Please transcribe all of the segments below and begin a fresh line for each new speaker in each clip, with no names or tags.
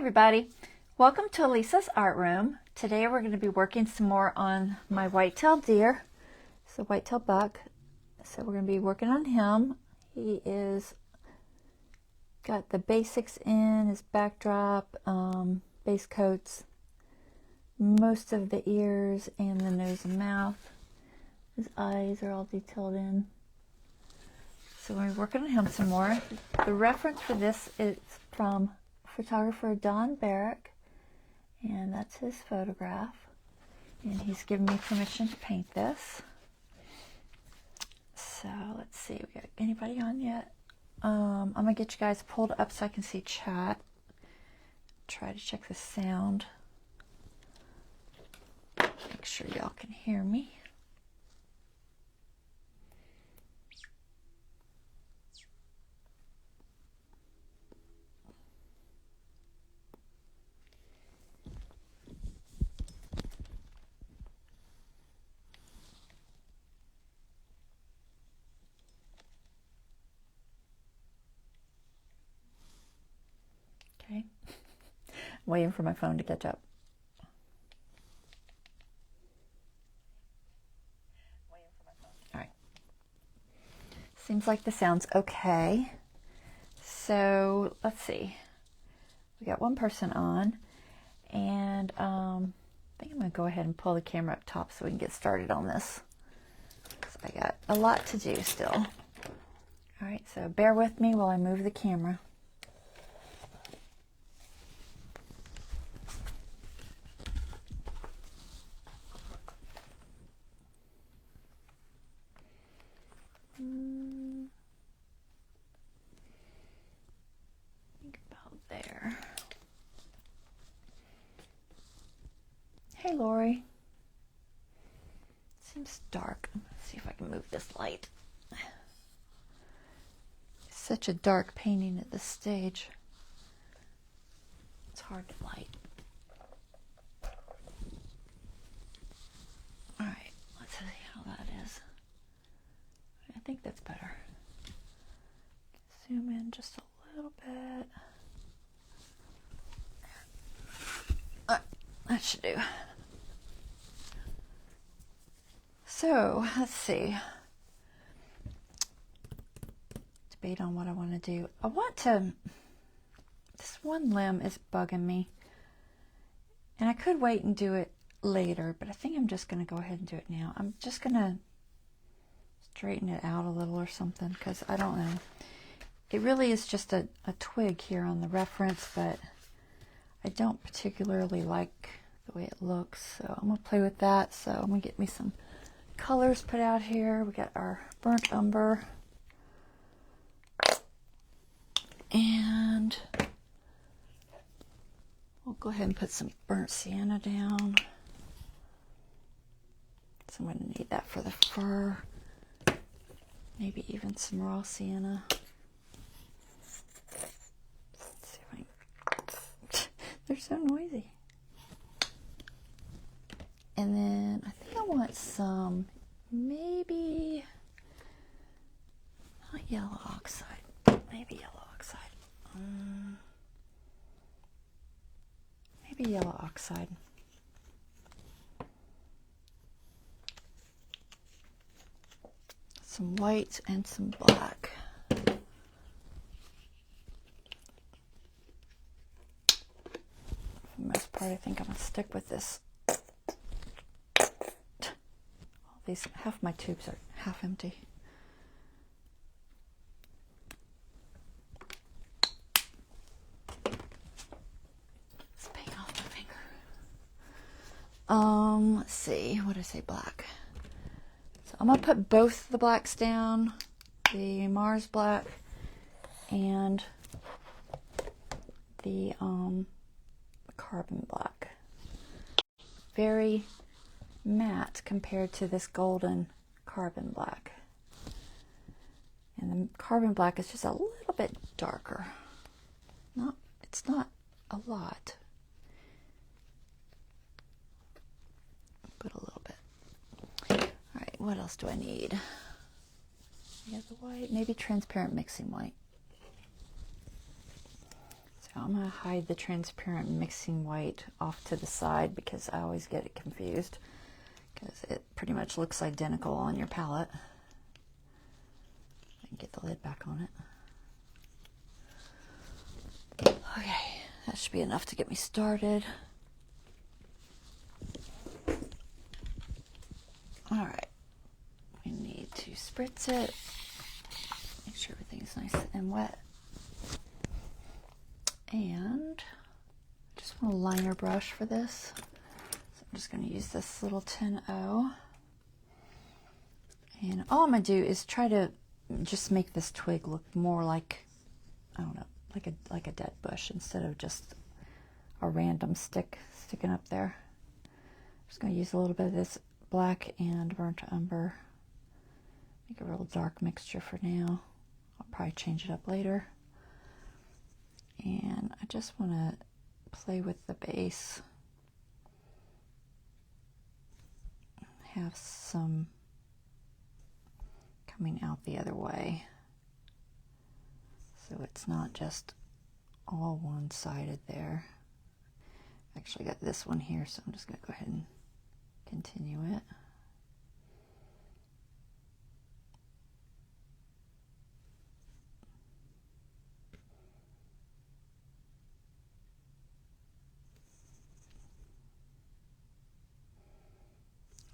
everybody, welcome to Lisa's Art Room. Today we're going to be working some more on my whitetail deer. It's a whitetail buck, so we're going to be working on him. He is got the basics in, his backdrop, base coats, most of the ears and the nose and mouth. His eyes are all detailed in. So we're working on him some more. The reference for this is from photographer Don Barrick, and that's his photograph, and he's given me permission to paint this. So let's see, we got anybody on yet? I'm gonna get you guys pulled up so I can see chat. Try to check the sound, make sure y'all can hear me. Okay, I'm waiting for my phone to catch up. All right, seems like the sound's okay. So let's see, we got one person on, and I think I'm gonna go ahead and pull the camera up top so we can get started on this, because I got a lot to do still. All right, so bear with me while I move the camera. Think about there. Hey, Lori. Seems dark. Let's see if I can move this light. It's such a dark painting at this stage. It's hard to light. All right, let's see how that is. I think that's better. Zoom in just a little bit. That should do. So let's see. Debate on what I want to do. I want to. This one limb is bugging me, and I could wait and do it later, but I think I'm just going to go ahead and do it now. I'm just going to straighten it out a little or something, because I don't know. It really is just a twig here on the reference, but I don't particularly like the way it looks, so I'm going to play with that. So I'm going to get me some colors put out here. We got our burnt umber, and we'll go ahead and put some burnt sienna down. So I'm going to need that for the fur. Maybe even some raw sienna. Let's see if I can... They're so noisy. And then I think I want some, maybe, not yellow oxide, maybe yellow oxide. Maybe yellow oxide. Some white and some black. For the most part, I think I'm going to stick with this. All these, half my tubes are half empty. It's paint off my finger. Let's see, what did I say, black? So I'm going to put both the blacks down, the Mars black and the carbon black. Very matte compared to this golden carbon black. And the carbon black is just a little bit darker. It's not a lot, but a little bit. All right, what else do I need? I got the white, maybe transparent mixing white. So So I'm going to hide the transparent mixing white off to the side because I always get it confused because it pretty much looks identical on your palette. I can get the lid back on it. Okay, that should be enough to get me started. All right, we need to spritz it, make sure everything's nice and wet. And I just want a liner brush for this. So I'm just going to use this little 10-0. And all I'm going to do is try to just make this twig look more like, I don't know, like a dead bush instead of just a random stick sticking up there. I'm just going to use a little bit of this black and burnt umber. Make a real dark mixture for now. I'll probably change it up later. And I just want to play with the base. Have some coming out the other way. So it's not just all one-sided there. I actually got this one here, so I'm just going to go ahead and continue it.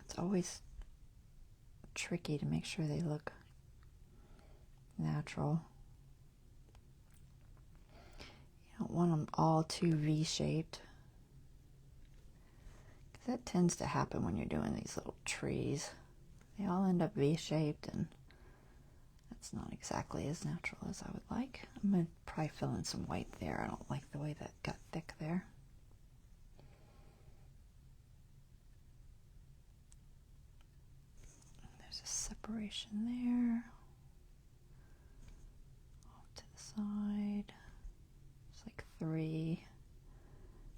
It's always tricky to make sure they look natural. You don't want them all too V-shaped, because that tends to happen when you're doing these little trees. They all end up V-shaped, and that's not exactly as natural as I would like. I'm going to probably fill in some white there. I don't like the way that got thick there. There's a separation there. Off to the side. It's like 3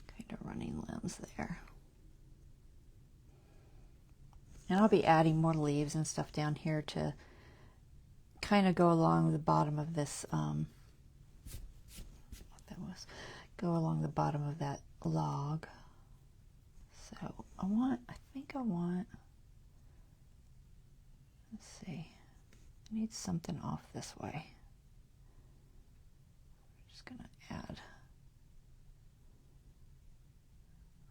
kind of running limbs there. And I'll be adding more leaves and stuff down here to kind of go along the bottom of this, what that was, go along the bottom of that log. So I think I want, let's see, I need something off this way. I'm just going to add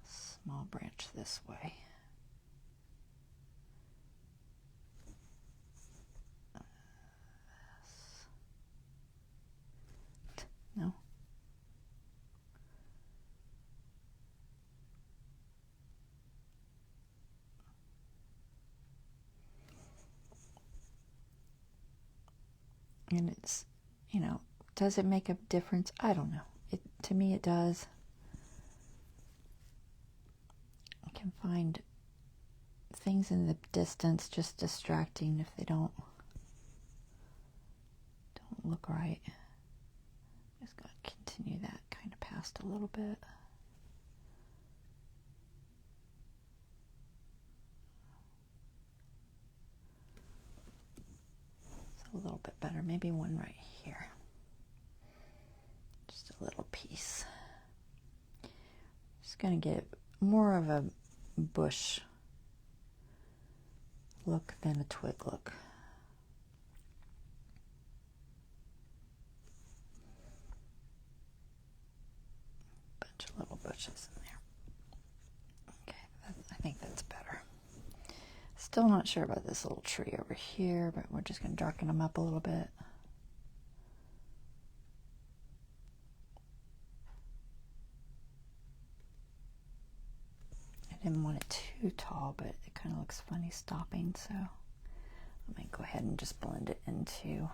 a small branch this way. No. And it's, you know, does it make a difference? I don't know. To me it does. I can find things in the distance just distracting if they don't look right. Just gotta continue that kind of past a little bit. It's a little bit better. Maybe one right here. Just a little piece. Just gonna get more of a bush look than a twig look. Bunch of little bushes in there. Okay, I think that's better. Still not sure about this little tree over here, but we're just going to darken them up a little bit. I didn't want it too tall, but it kind of looks funny stopping, so let me go ahead and just blend it into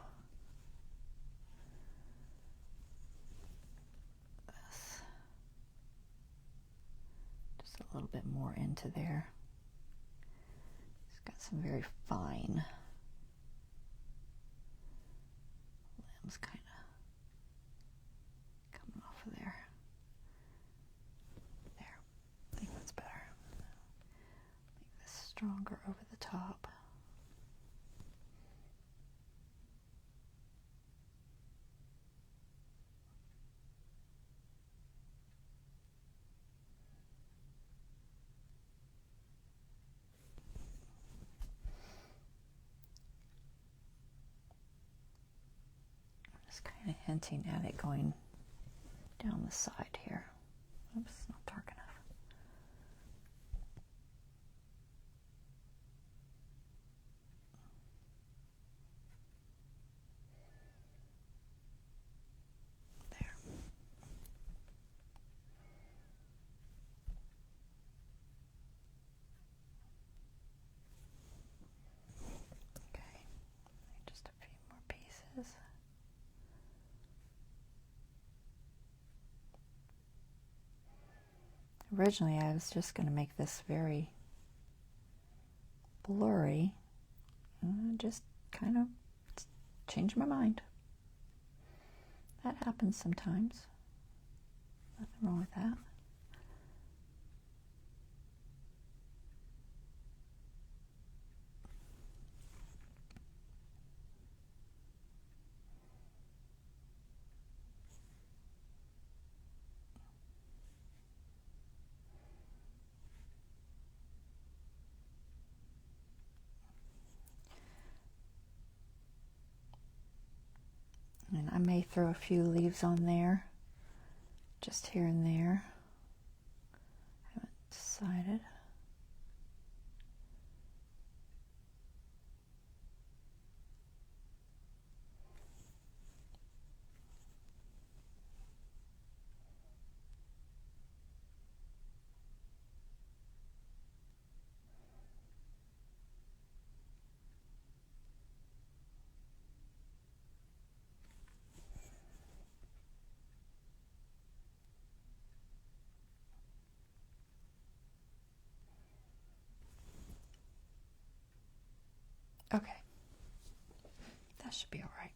this. Just a little bit more into there. It's got some very fine limbs kind of coming off of there. There. I think that's better. Make this stronger over the top. Just kind of hinting at it going down the side here. Oops, it's not dark enough. Pieces. Originally, I was just going to make this very blurry, and I just kind of changed my mind. That happens sometimes. Nothing wrong with that. And I may throw a few leaves on there, just here and there. Haven't decided. Okay, that should be all right.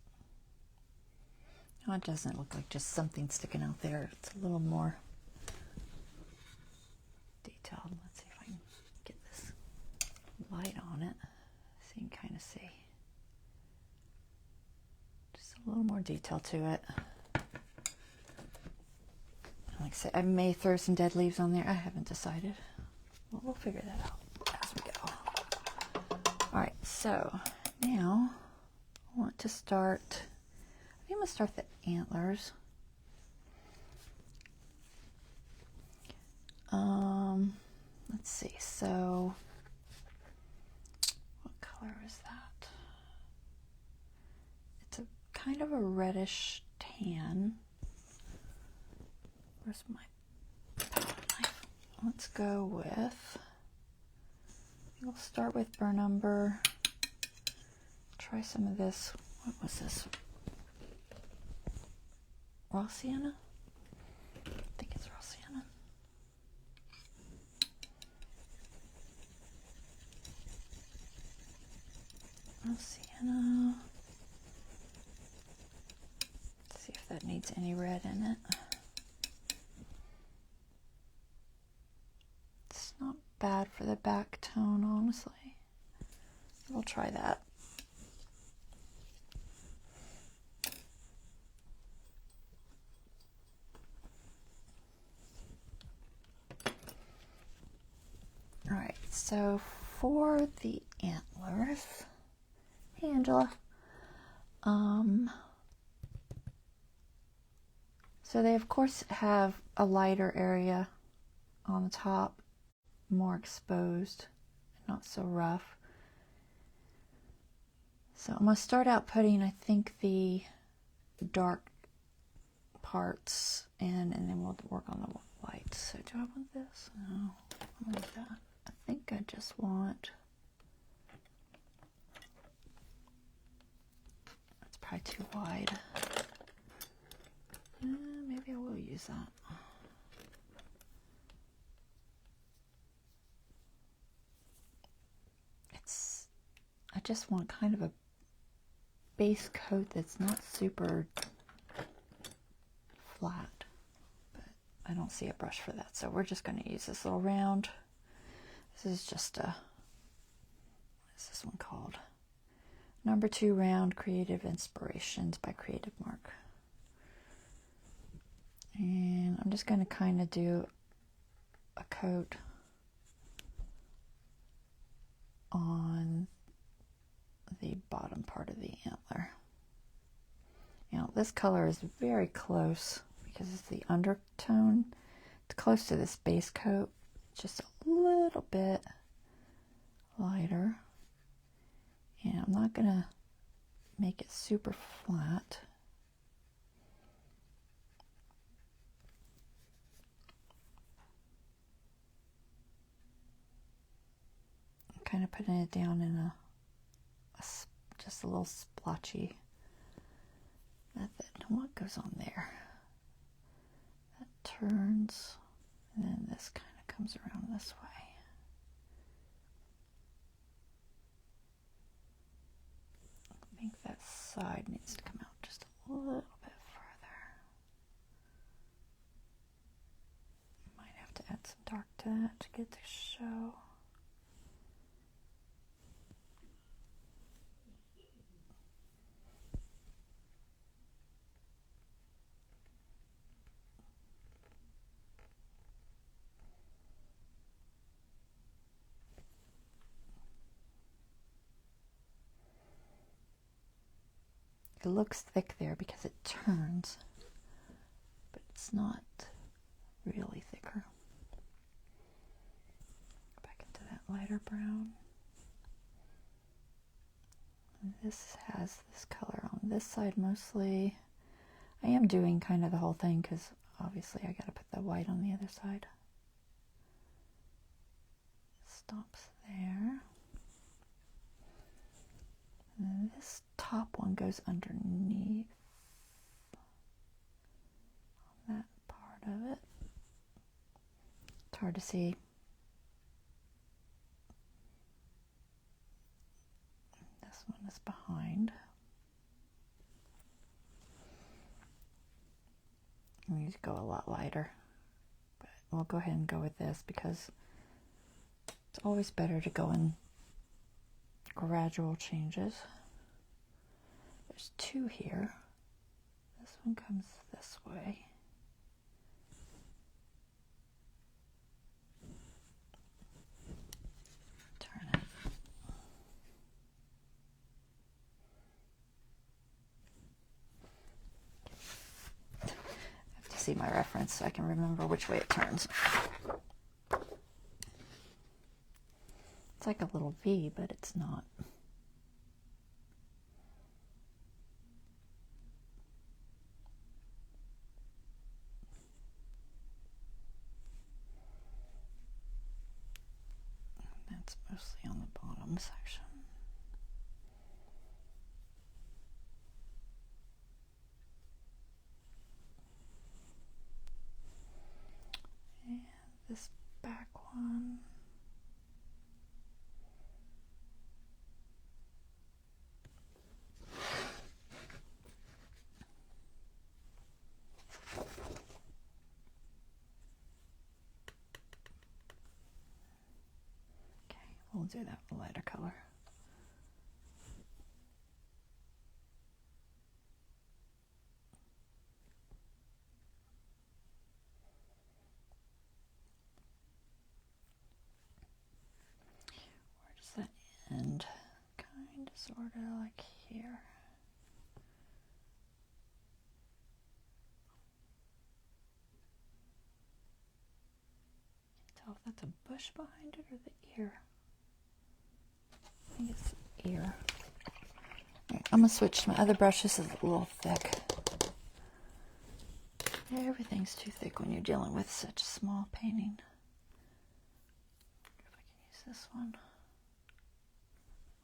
No, it doesn't look like just something sticking out there. It's a little more detailed. Let's see if I can get this light on it so you can kind of see. Just a little more detail to it. Like I said, I may throw some dead leaves on there. I haven't decided. Well, we'll figure that out as we go. All right, so now I want to start, I think I'm going to start the antlers. Let's see, so what color is that? It's a kind of a reddish tan. Where's my palette knife? Let's go with, we'll start with burnt umber. Try some of this. What was this? Raw sienna? I think it's raw sienna. Raw sienna. Let's see if that needs any red in it. It's not bad for the back tone, honestly. We'll try that. All right, so for the antlers, hey Angela, so they of course have a lighter area on the top, more exposed, not so rough. So I'm going to start out putting, I think, the dark parts in, and then we'll work on the lights. So do I want this? No, I want that. I think I just want, that's probably too wide. Maybe I will use that. I just want kind of a base coat that's not super flat, but I don't see a brush for that, so we're just going to use this little round. This is just a, what is this one called? Number 2 round Creative Inspirations by Creative Mark. And I'm just going to kind of do a coat on the bottom part of the antler. Now, this color is very close because it's the undertone. It's close to this base coat, just a little bit lighter. And I'm not gonna make it super flat. I'm kind of putting it down in just a little splotchy method. What goes on there? That turns, and then this kind of comes around this way. I think that side needs to come out just a little bit further. Might have to add some dark to that to get it to show. It looks thick there because it turns, but it's not really thicker. Back into that lighter brown. And this has this color on this side mostly. I am doing kind of the whole thing because obviously I got to put the white on the other side. Stops there. And this top one goes underneath on that part of it. It's hard to see. This one is behind. I need to go a lot lighter, but we'll go ahead and go with this because it's always better to go in gradual changes. There's two here. This one comes this way. Turn it. I have to see my reference so I can remember which way it turns. It's like a little V, but it's not. That's mostly on the bottom section. And this back one. We'll do that with a lighter color. Where does that end? Kind of, sort of like here. Can't tell if that's a bush behind it or the ear. I think it's the ear. Right, I'm going to switch to my other brush. This is a little thick. Everything's too thick when you're dealing with such a small painting. If I can use this one.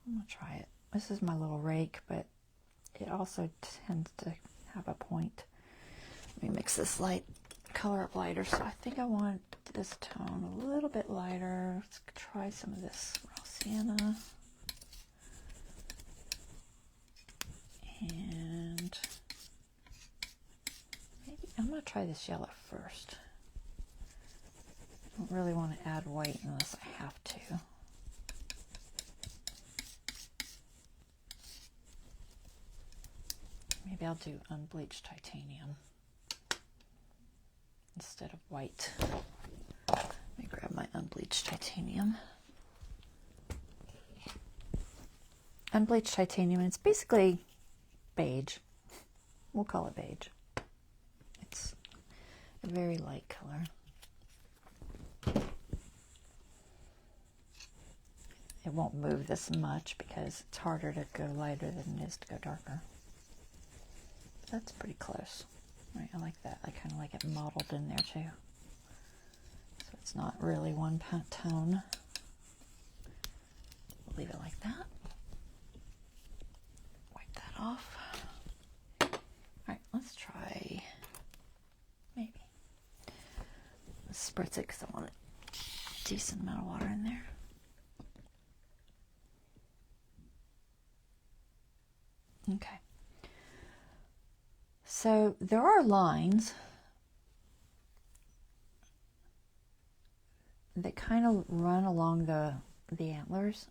I'm going to try it. This is my little rake, but it also tends to have a point. Let me mix this light color up lighter. So I think I want this tone a little bit lighter. Let's try some of this raw sienna. And maybe I'm going to try this yellow first. I don't really want to add white unless I have to. Maybe I'll do unbleached titanium instead of white. Let me grab my unbleached titanium. Unbleached titanium, it's basically beige. We'll call it beige. It's a very light color. It won't move this much because it's harder to go lighter than it is to go darker. But that's pretty close. Right, I like that. I kind of like it mottled in there too. So it's not really one tone. We'll leave it like that. Wipe that off. Alright, let's try maybe. Let's spritz it because I want a decent amount of water in there. Okay. So there are lines that kind of run along the antlers.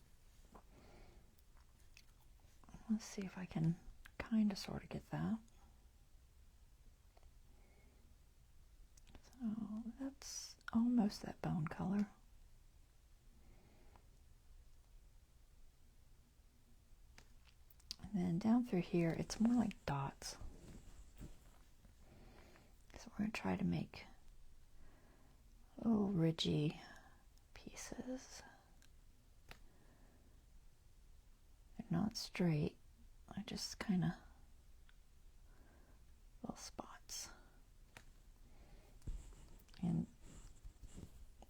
Let's see if I can kind of sort of get that. So that's almost that bone color. And then down through here, it's more like dots. So we're going to try to make little ridgy pieces. They're not straight, they're just kind of little spots. And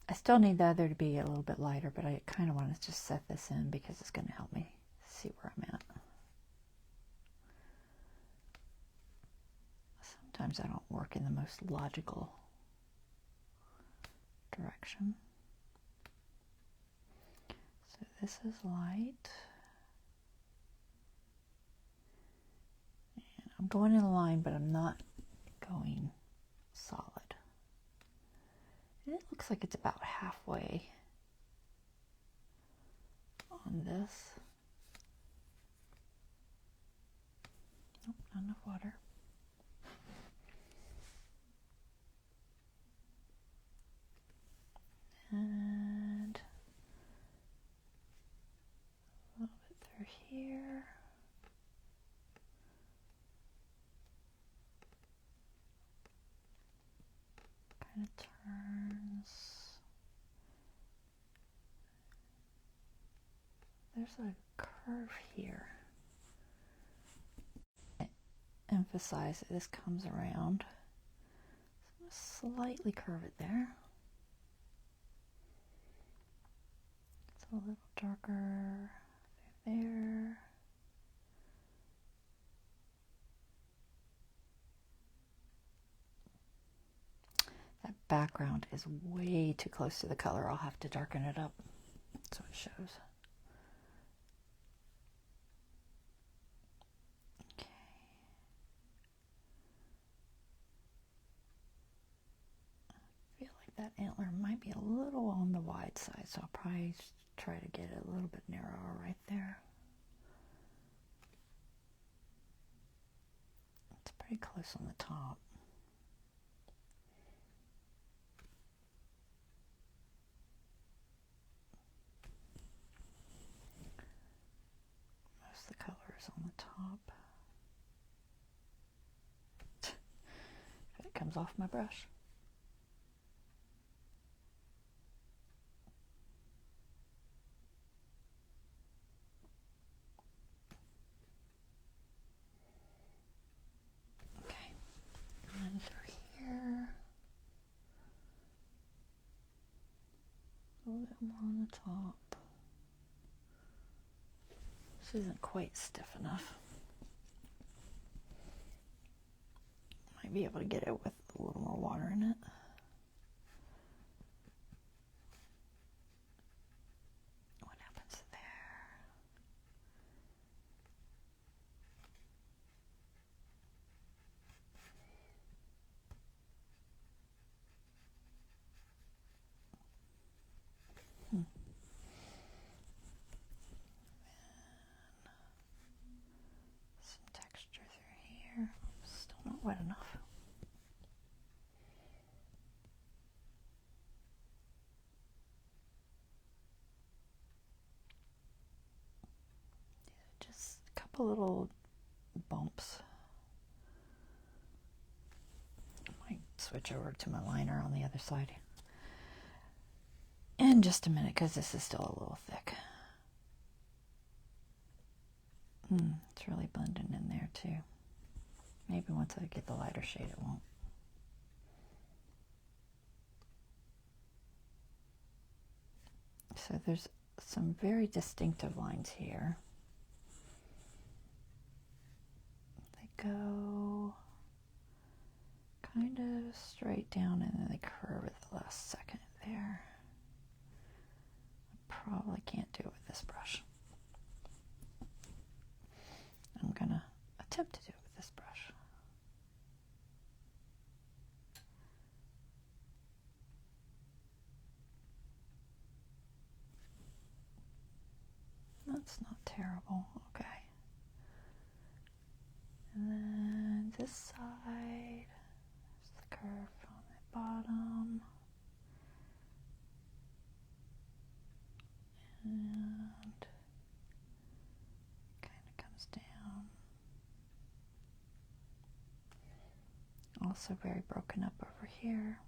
I still need the other to be a little bit lighter, but I kind of want to just set this in because it's going to help me see where I'm at. Sometimes I don't work in the most logical direction. So this is light. And I'm going in a line, but I'm not going solid. And it looks like it's about halfway on this. Nope, not enough water. And a little bit through here. Kind of turns. There's a curve here. Emphasize that this comes around. So I'm going to slightly curve it there. It's a little darker there. That background is way too close to the color. I'll have to darken it up so it shows. Okay. I feel like that antler might be a little on the wide side, so I'll probably try to get it a little bit narrower right there. It's pretty close on the top. Most of the color is on the top. It comes off my brush. Okay, and through here, a little bit more on the top. This isn't quite stiff enough. Might be able to get it with a little more water in it. What happens there? Some texture through here. Still not wet enough. Just a couple little bumps. switch over to my liner on the other side in just a minute because this is still a little thick. It's really blending in there too. Maybe once I get the lighter shade it won't. So there's some very distinctive lines here. They go kind of straight down and then they curve at the last second there. I probably can't do it with this brush. I'm gonna attempt to do it with this brush. That's not terrible. Okay. And then this side, there's the curve on the bottom. And kind of comes down. Also very broken up over here.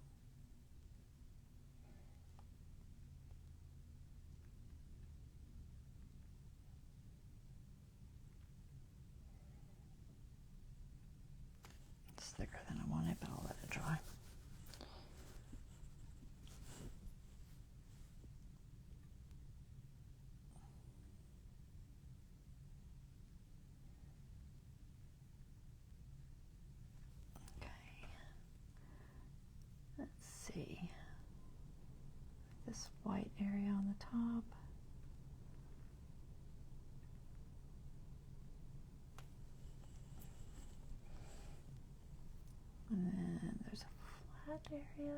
It's thicker than I wanted, but I'll let it dry. See this white area on the top. And then there's a flat area.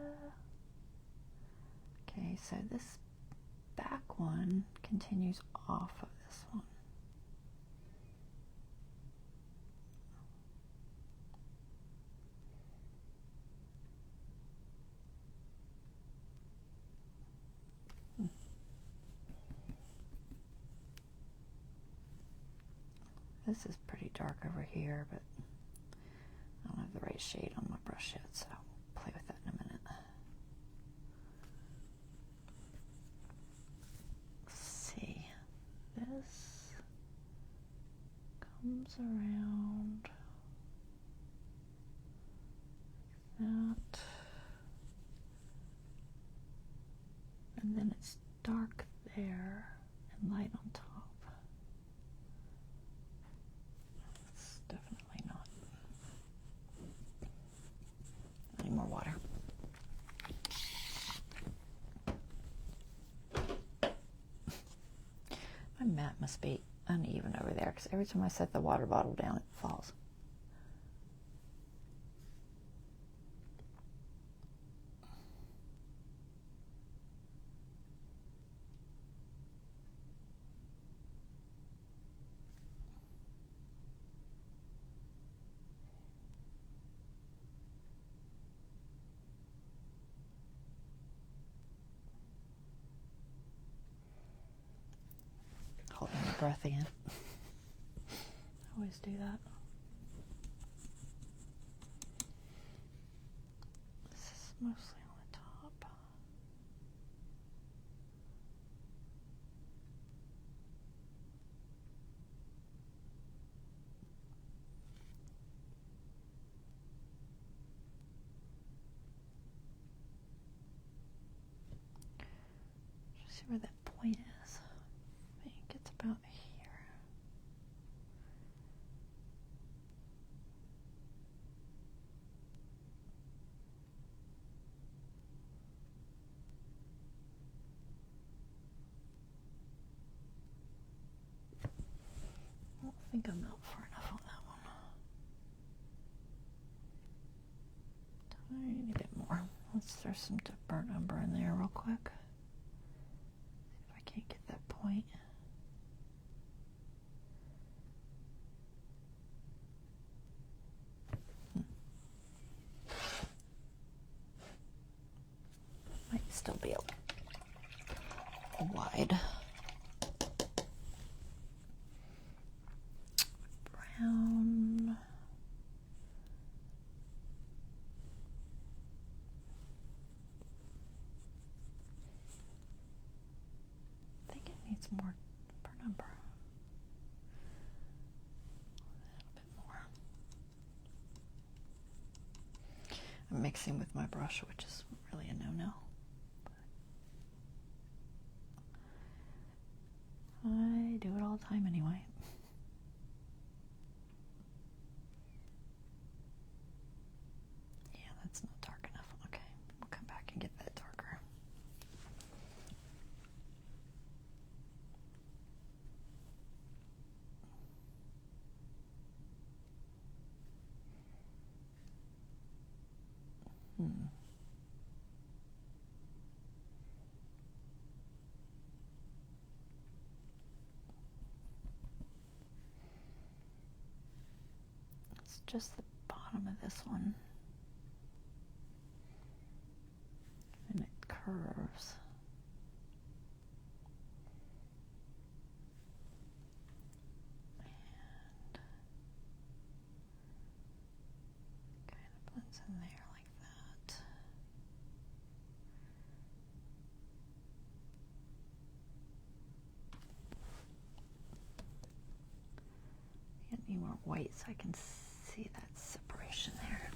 Okay, so this back one continues off of this one. This is pretty dark over here, but I don't have the right shade on my brush yet, so I'll play with that in a minute. Let's see. This comes around like that. And then it's dark there and light on top. It's definitely not. I need more water. My mat must be uneven over there because every time I set the water bottle down, it falls. Holding my breath in. I always do that. This is mostly on the top. Just see where that point is. I think it's about here. I don't think I'm out far enough on that one. Tiny bit more. Let's throw some burnt umber in there real quick. See if I can't get that point. Might still be a wide. Brown. more per number. A little bit more. I'm mixing with my brush, which is really a no-no. I do it all the time anyway. Yeah, that's not dark enough. Okay, we'll come back and get that darker. It's just the bottom of this one. And it curves. And kind of blends in there like that. Get me more white so I can see that separation there.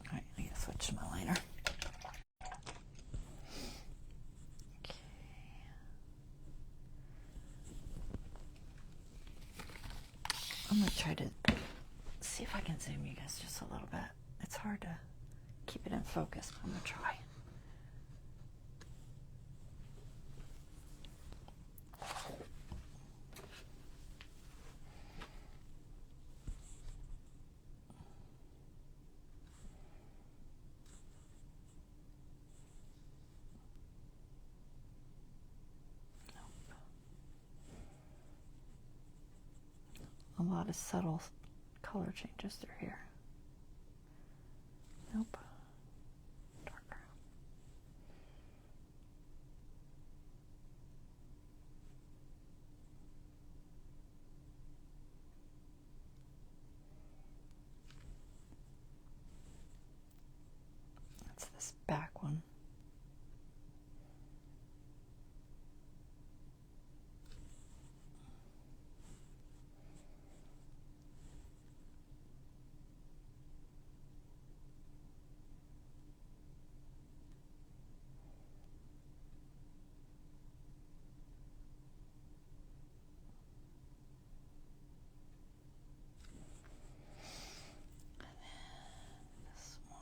Alright, I gotta switch to my liner. Okay. I'm gonna try to see if I can zoom you guys just a little bit. It's hard to keep it in focus, but I'm gonna try. A lot of subtle color changes through here. Nope. Darker. That's this back one. This one.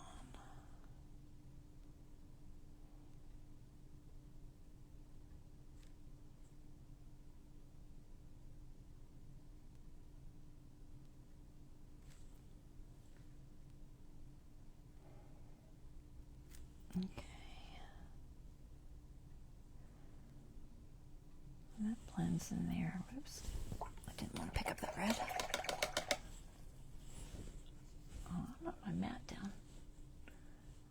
Okay. And that blends in there. Oops. I didn't want to pick up that red. Oh, I put my mat down.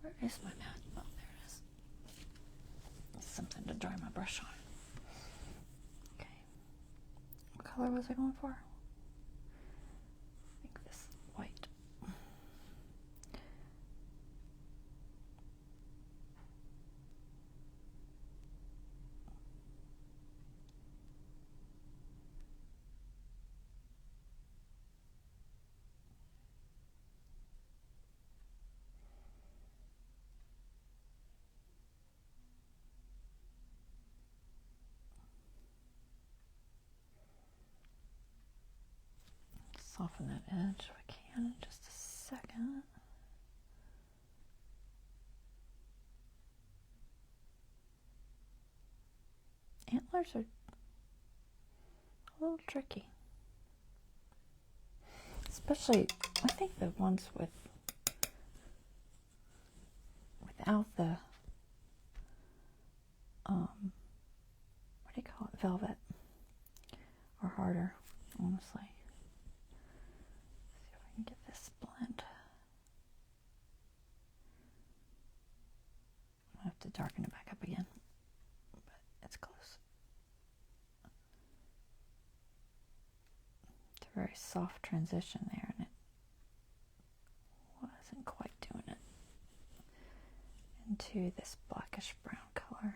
Where is my mat? Oh, there it is. It's something to dry my brush on. Okay. What color was I going for? I think this white. Soften that edge if I can in just a second. colors are a little tricky. Especially, I think the ones without the, what do you call it, velvet, are harder, honestly. Let's see if I can get this blend. I have to darken it back up again, but it's close. It's a very soft transition there, and it wasn't quite doing it into this blackish brown color.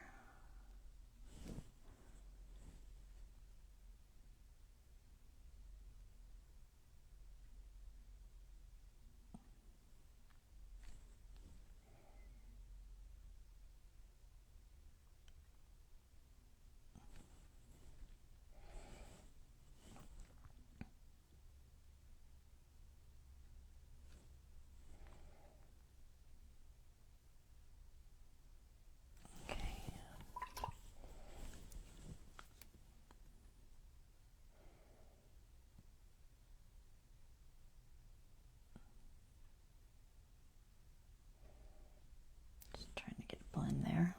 Trying to get a blend there.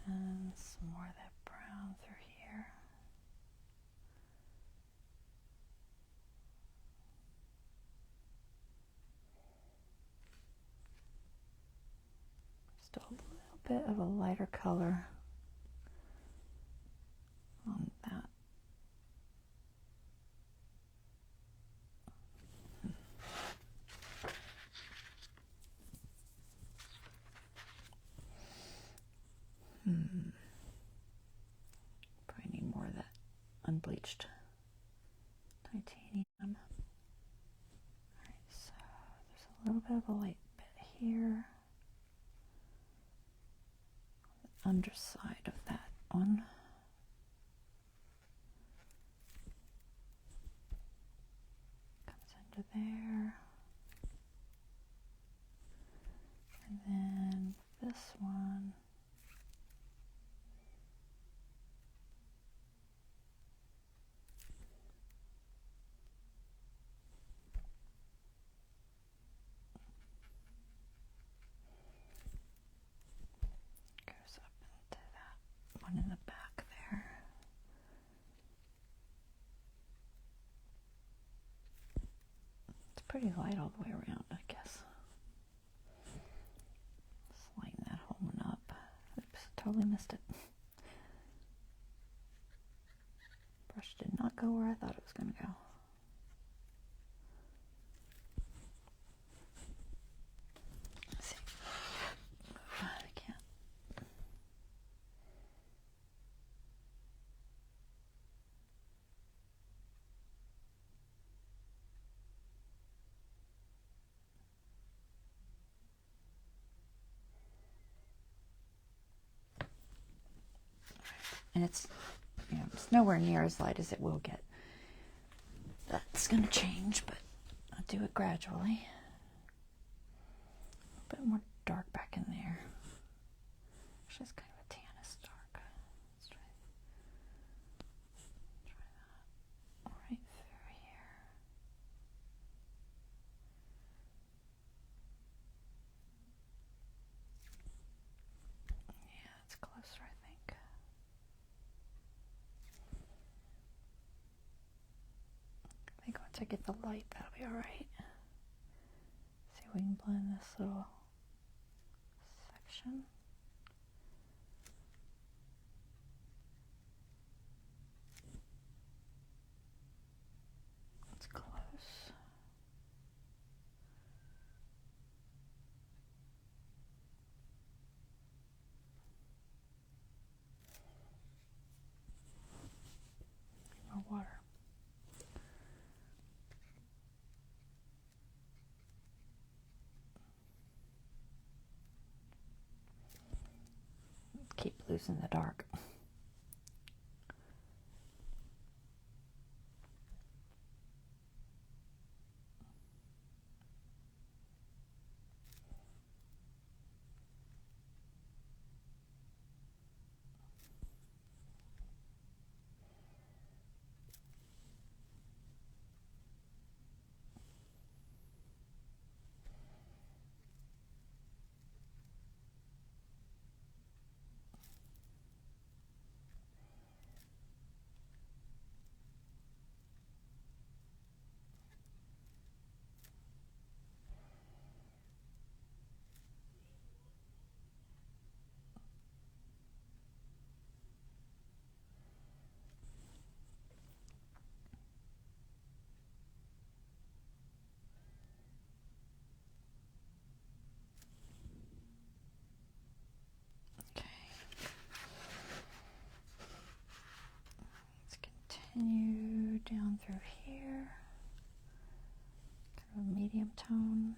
And some more of that brown through here. Just a little bit of a lighter color on that. Probably need more of that unbleached titanium. Alright, so there's a little bit of a light bit here. On the underside of that one. Comes under there. And then this one. Goes up into that one in the back there. It's pretty light all the way around, I guess. Let's lighten that whole one up. Oops, totally missed it. Brush did not go where I thought it was going to go. Let's see. I can't. And it's, you know, it's nowhere near as light as it will get. That's going to change, but I'll do it gradually. A bit more dark back in there. Actually, it's kind of a tannish dark. Let's try that right through here. Yeah, it's closer, I think. I think once I get the light, that'll be all right. See if we can blend this little section. It's close. More water. Keep losing the dark. continue down through here, kind of a medium tone.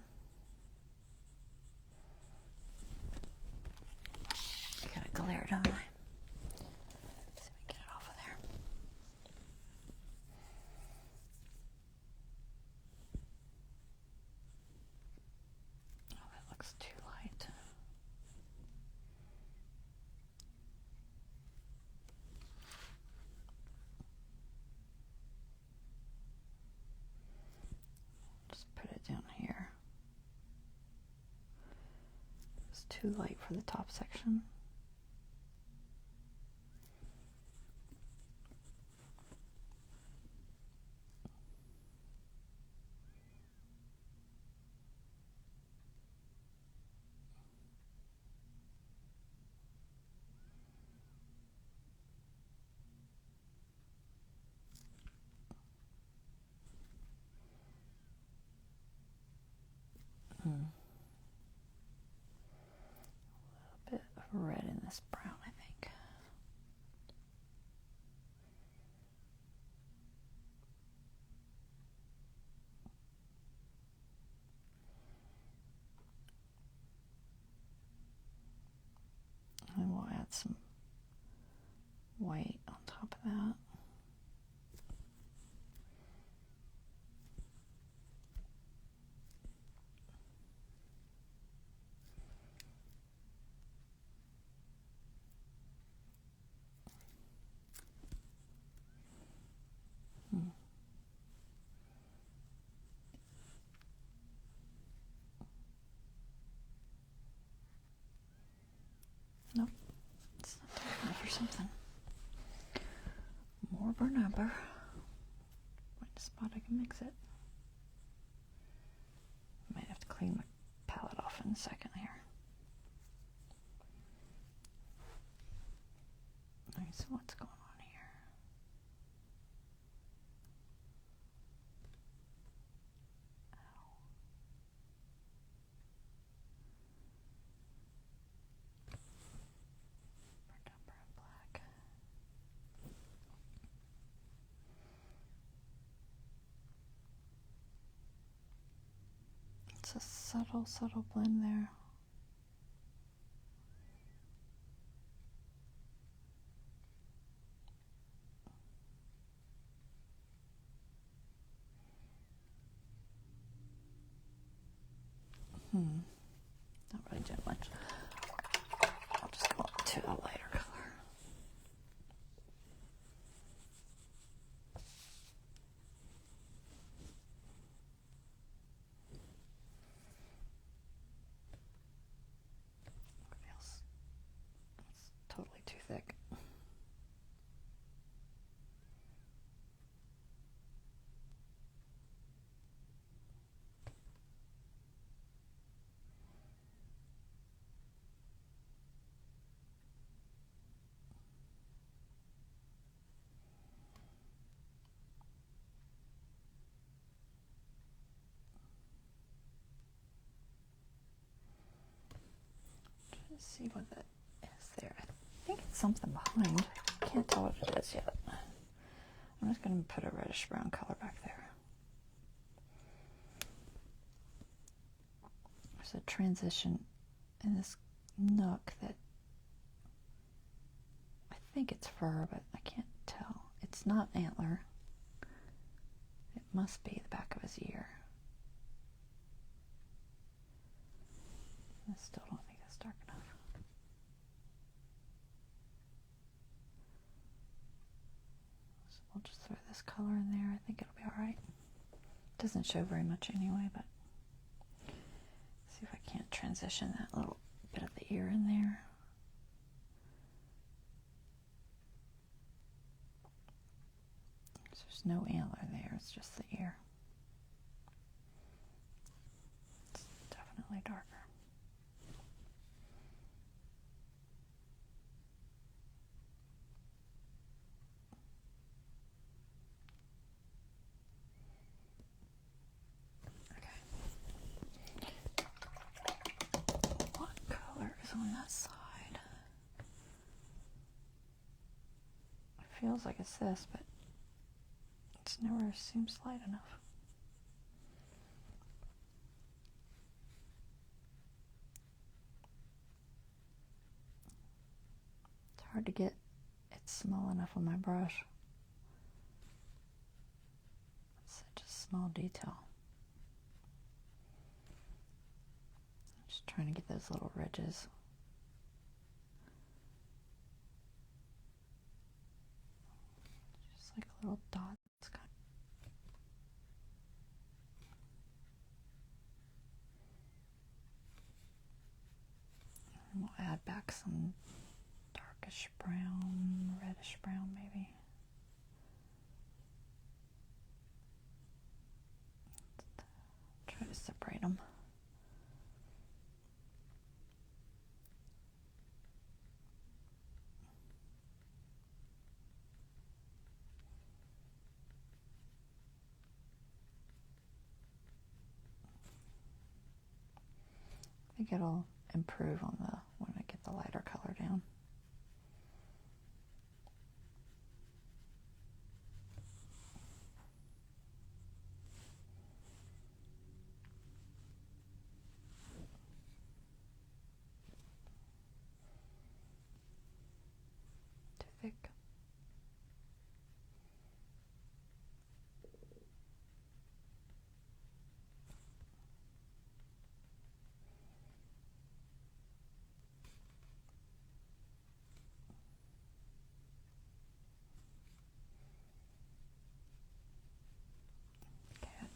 Got a glare, don't I? Let's see if we can get it off of there. Oh, that looks too light. Just put it down here. It's too light for the top section. A little bit of red in this brown, I think. And we'll add some white on top of that. Nope, it's not dark enough or something. More burn umber. Find a spot I can mix it. Might have to clean my palette off in a second here. Alright, so what's going on here? Burnt umber and black. It's a subtle, subtle blend there. Not really doing much. I'll just go up to a lighter color. Feels it's totally too thick. Let's see what that is there. I think it's something behind. I can't tell what it is yet. I'm just going to put a reddish brown color back there. There's a transition in this nook that I think it's fur, but I can't tell. It's not antler. It must be the back of his ear. I still don't think that's dark enough. So we'll just throw this color in there. I think it'll be all right. Doesn't show very much anyway, but see if I can't transition that little bit of the ear in there. So there's no antler there, it's just the ear. It's definitely darker. On that side. It feels like it's this, but just never seems light enough. It's hard to get it small enough on my brush. It's such a small detail. I'm just trying to get those little ridges. Just like little dots. And we'll add back some darkish brown, reddish brown maybe. Try to separate them. I think it'll improve on when I get the lighter color down. Too thick.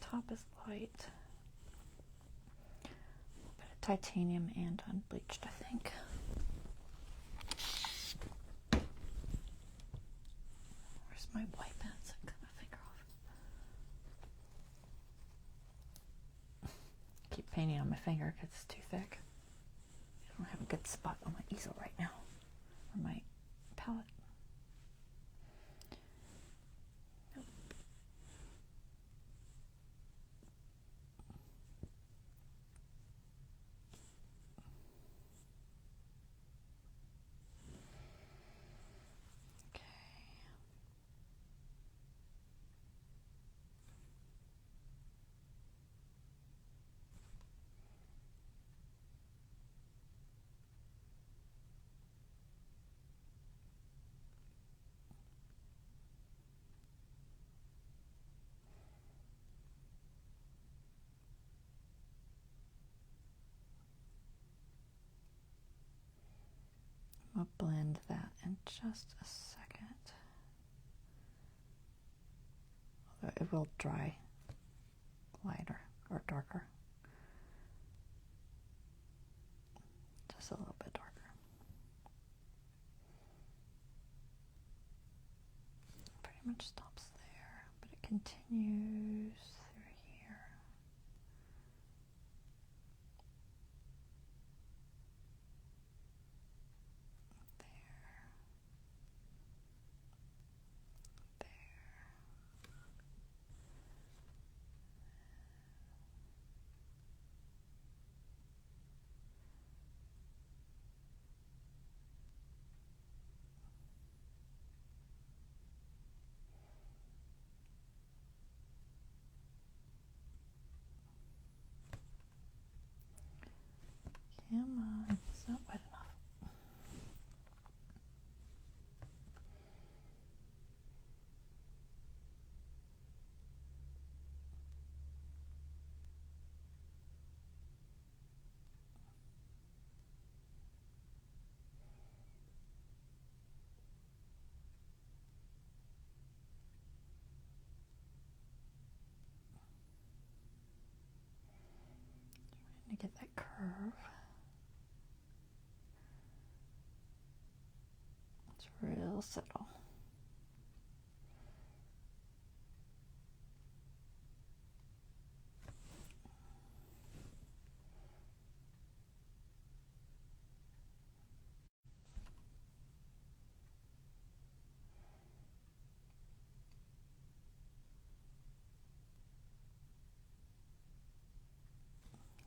Top is light. A bit of titanium and unbleached, I think. Where's my white pens? I cut my finger off. Keep painting on my finger because it's too thick. I don't have a good spot on my easel right now, or my palette. I'll blend that in just a second. Although it will dry lighter or darker. Just a little bit darker. Pretty much stops there, but it continues through here. Come on, it's not wet enough. Trying to get that curve. It's real subtle.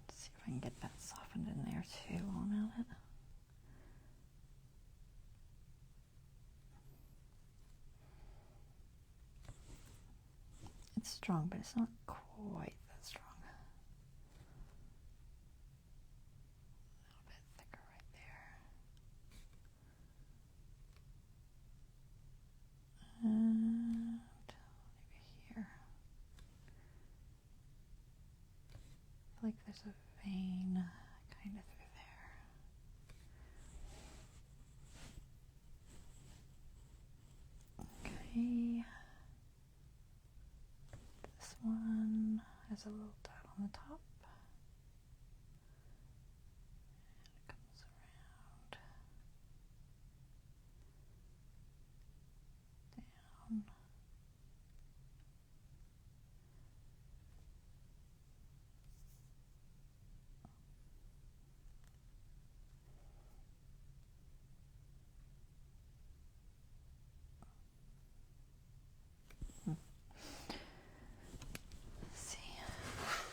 Let's see if I can get that softened in there too while I'm at it. It's strong, but it's not quite that strong. A little bit thicker right there. And maybe here. I feel like there's a vein kind of through there. Okay. This one has a little dot on the top. And it comes around. Down.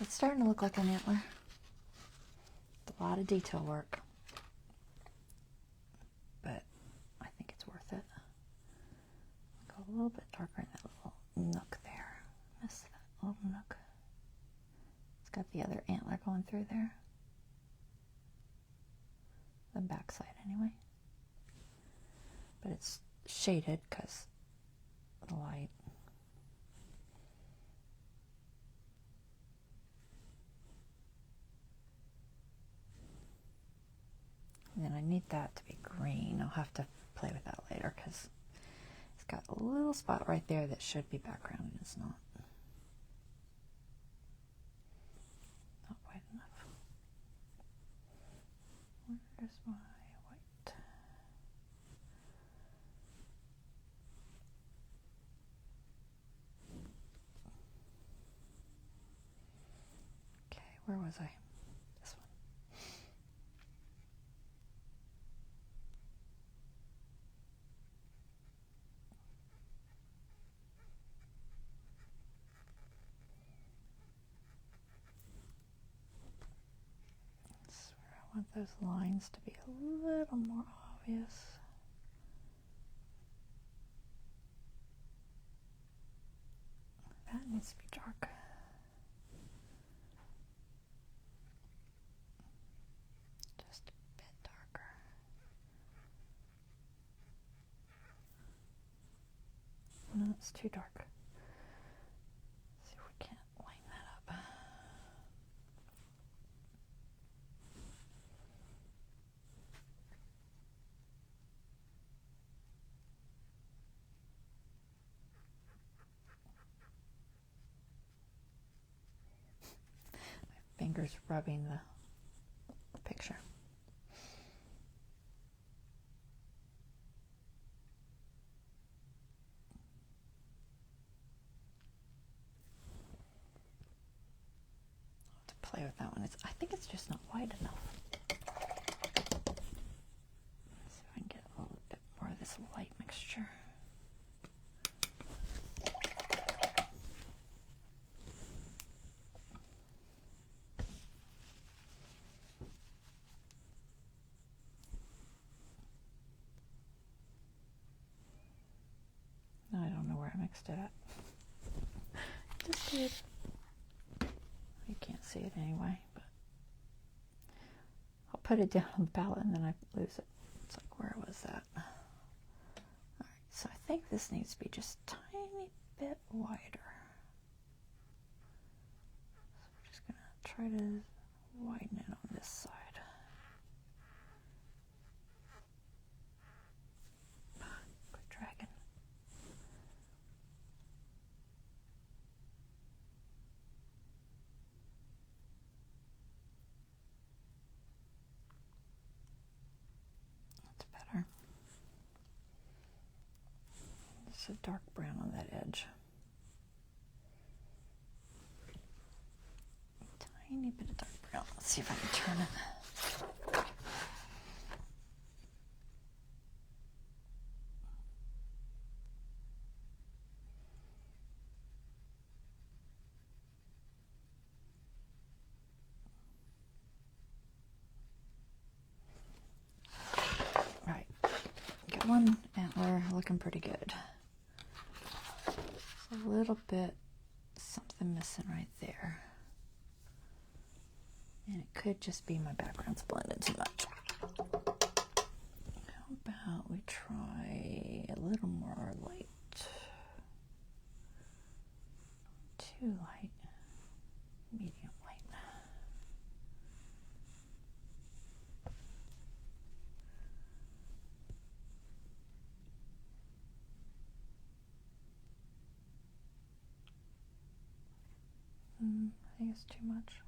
It's starting to look like an antler. It's a lot of detail work, but I think it's worth it. Go a little bit darker in that little nook there. Miss that little nook. It's got the other antler going through there. The back side anyway. But it's shaded because of the light. And then I need that to be green. I'll have to play with that later because it's got a little spot right there that should be background and it's not. Not white enough. Where's my white? Okay, where was I? This one. I want those lines to be a little more obvious. That needs to be dark. Just a bit darker. No, it's too dark. Let's see if we can't line that up. Fingers rubbing the picture. I'll have to play with that one. I think it's just not wide enough. Let's see if I can get a little bit more of this light mixture. I don't know where I mixed it at. Just did. You can't see it anyway, but I'll put it down on the palette and then I lose it. It's like, where was that? Alright, so I think this needs to be just a tiny bit wider. So we're just going to try to widen it on this side. Quit dragging. It's a dark brown on that edge. Tiny bit of dark brown. Let's see if I can turn it. Right. Got one antler looking pretty good. A little bit something missing right there. And it could just be my background's blended too much. How about we try a little more light? Too light. Medium light. I think it's too much.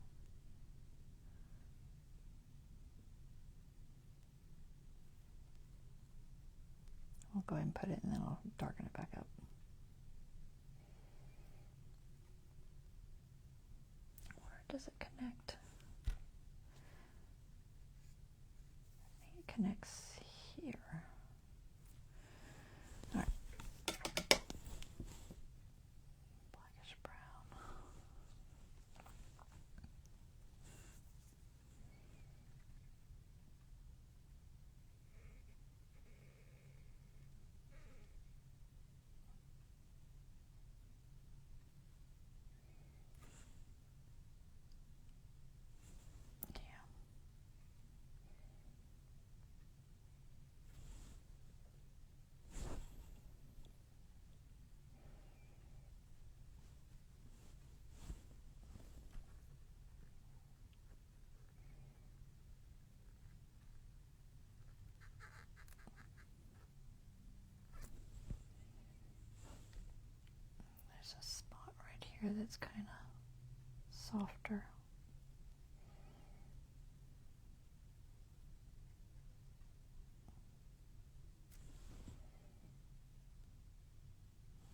I'll go ahead and put it and then I'll darken it back up. Where does it connect? I think it connects here. All right. Blackish brown. There's a spot right here that's kind of softer.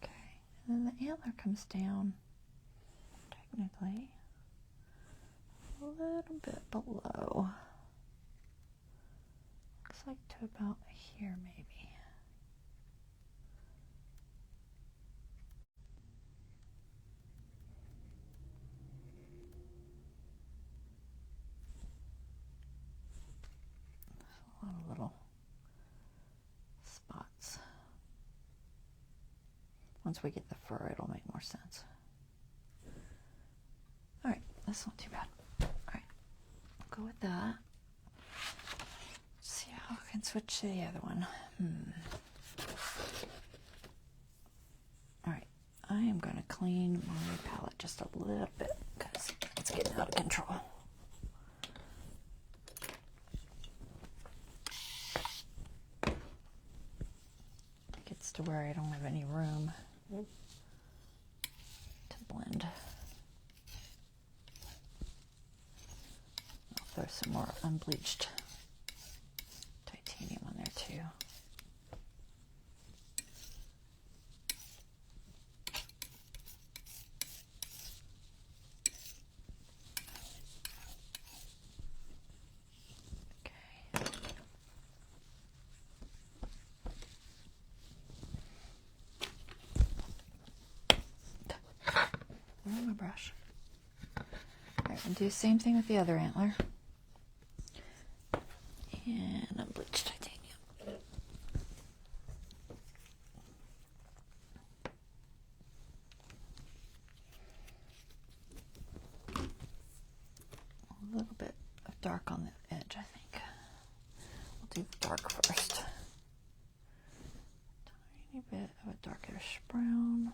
Okay, and then the antler comes down technically a little bit below. Looks like to about here maybe. A lot of little spots. Once we get the fur, it'll make more sense. All right, that's not too bad. All right, I'll go with that. Let's see how I can switch to the other one. All right, I am going to clean my palette just a little bit because it's getting out of control. To where I don't have any room to blend. I'll throw some more unbleached titanium on there too. My brush. Alright, and do the same thing with the other antler. And unbleached titanium. A little bit of dark on the edge, I think. We'll do the dark first. Tiny bit of a darkish brown.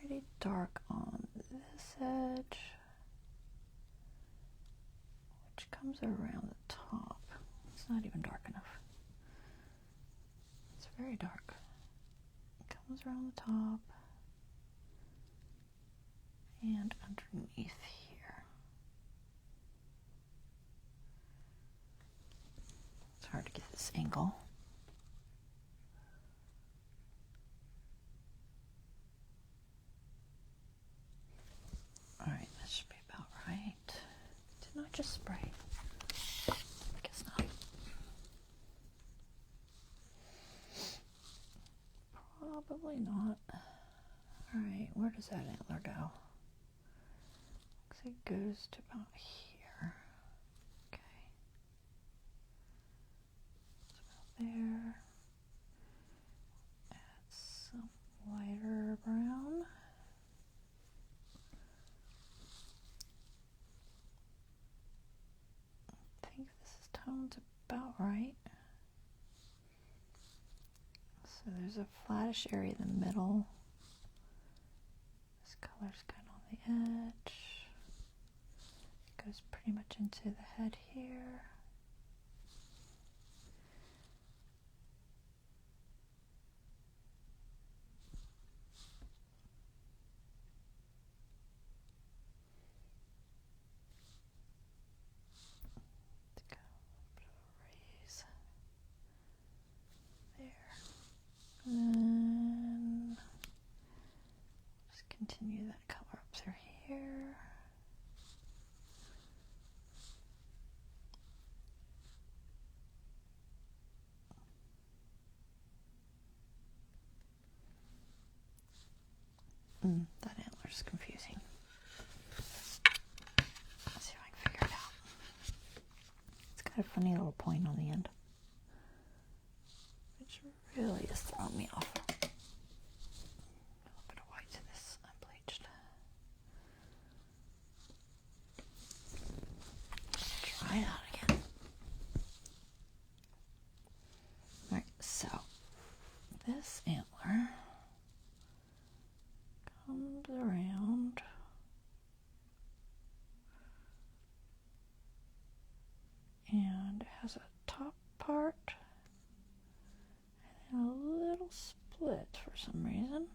Pretty dark on this edge, which comes around the top. It's not even dark enough. It's very dark. It comes around the top and underneath here. It's hard to get this angle. Alright, that should be about right. Didn't I just spray? I guess not. Probably not. Alright, where does that antler go? Looks like it goes to about here. Okay. It's about there. about right. So there's a flattish area in the middle. This color's kind of on the edge. It goes pretty much into the head here. And then just continue that color up through here. That antler's confusing. Let's see if I can figure it out. It's got a funny little point on the end, which really is throwing me off. A little bit of white to this unbleached. Try it out again. Alright, so this antler comes around and it has a top part and a little split for some reason.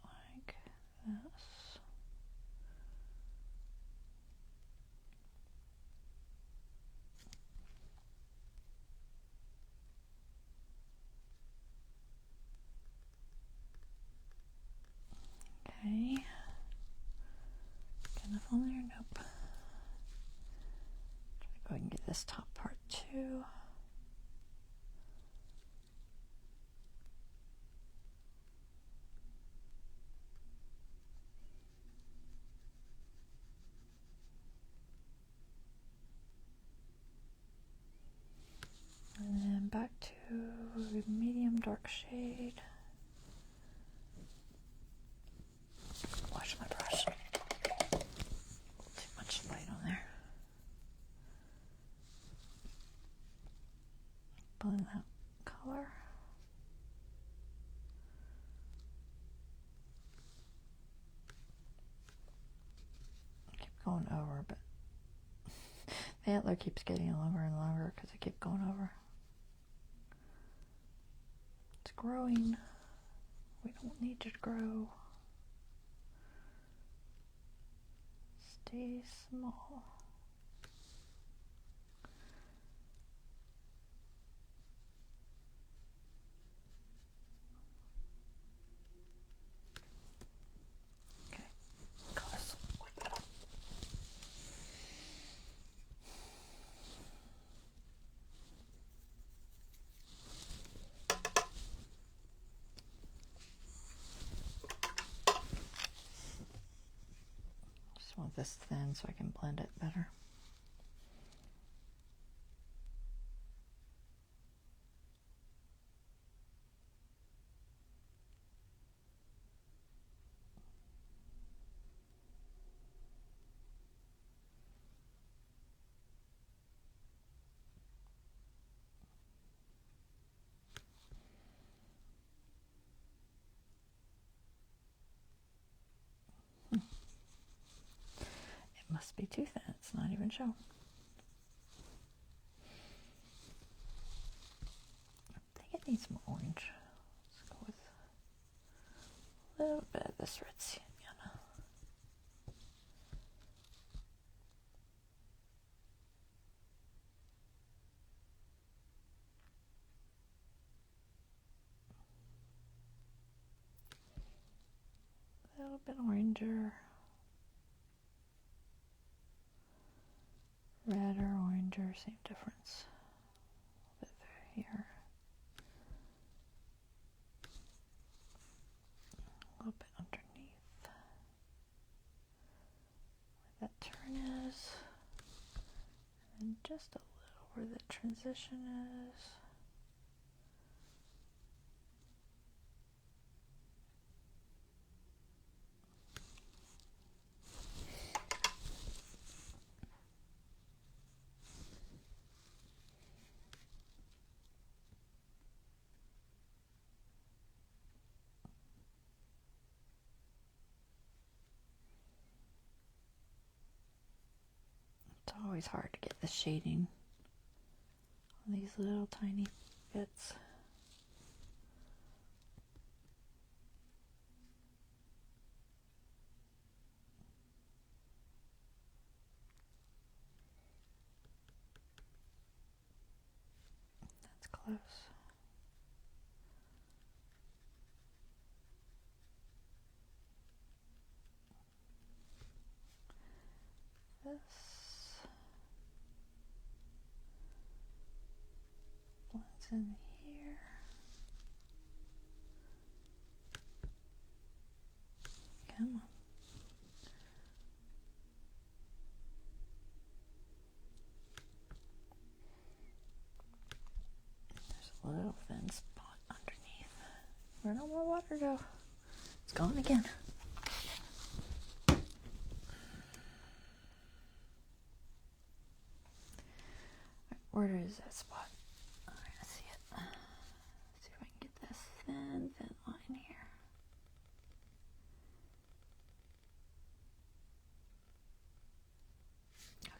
Like this. Okay. Got enough on there? Nope. Try to go ahead and get this top part too. And then back to medium dark shade. Wash my brush. Too much light on there. Blend that color. I keep going over, but the antler keeps getting longer and longer because I keep going over. It's growing. We don't need it to grow. Stay small. Okay, colors. Just want this thin so I can blend it better. Must be too thin, it's not even showing. I think it needs more orange. Let's go with a little bit of this red sienna. A little bit oranger. Red or oranger, same difference. A little bit here. A little bit underneath where that turn is. And just a little where the transition is. always hard to get the shading on these little tiny bits. That's close. This blends in here. Come on. There's a little thin spot underneath. Where'd all my water go? It's gone again. Where is that spot? All right, I see it. Let's see if I can get this thin line here. Okay.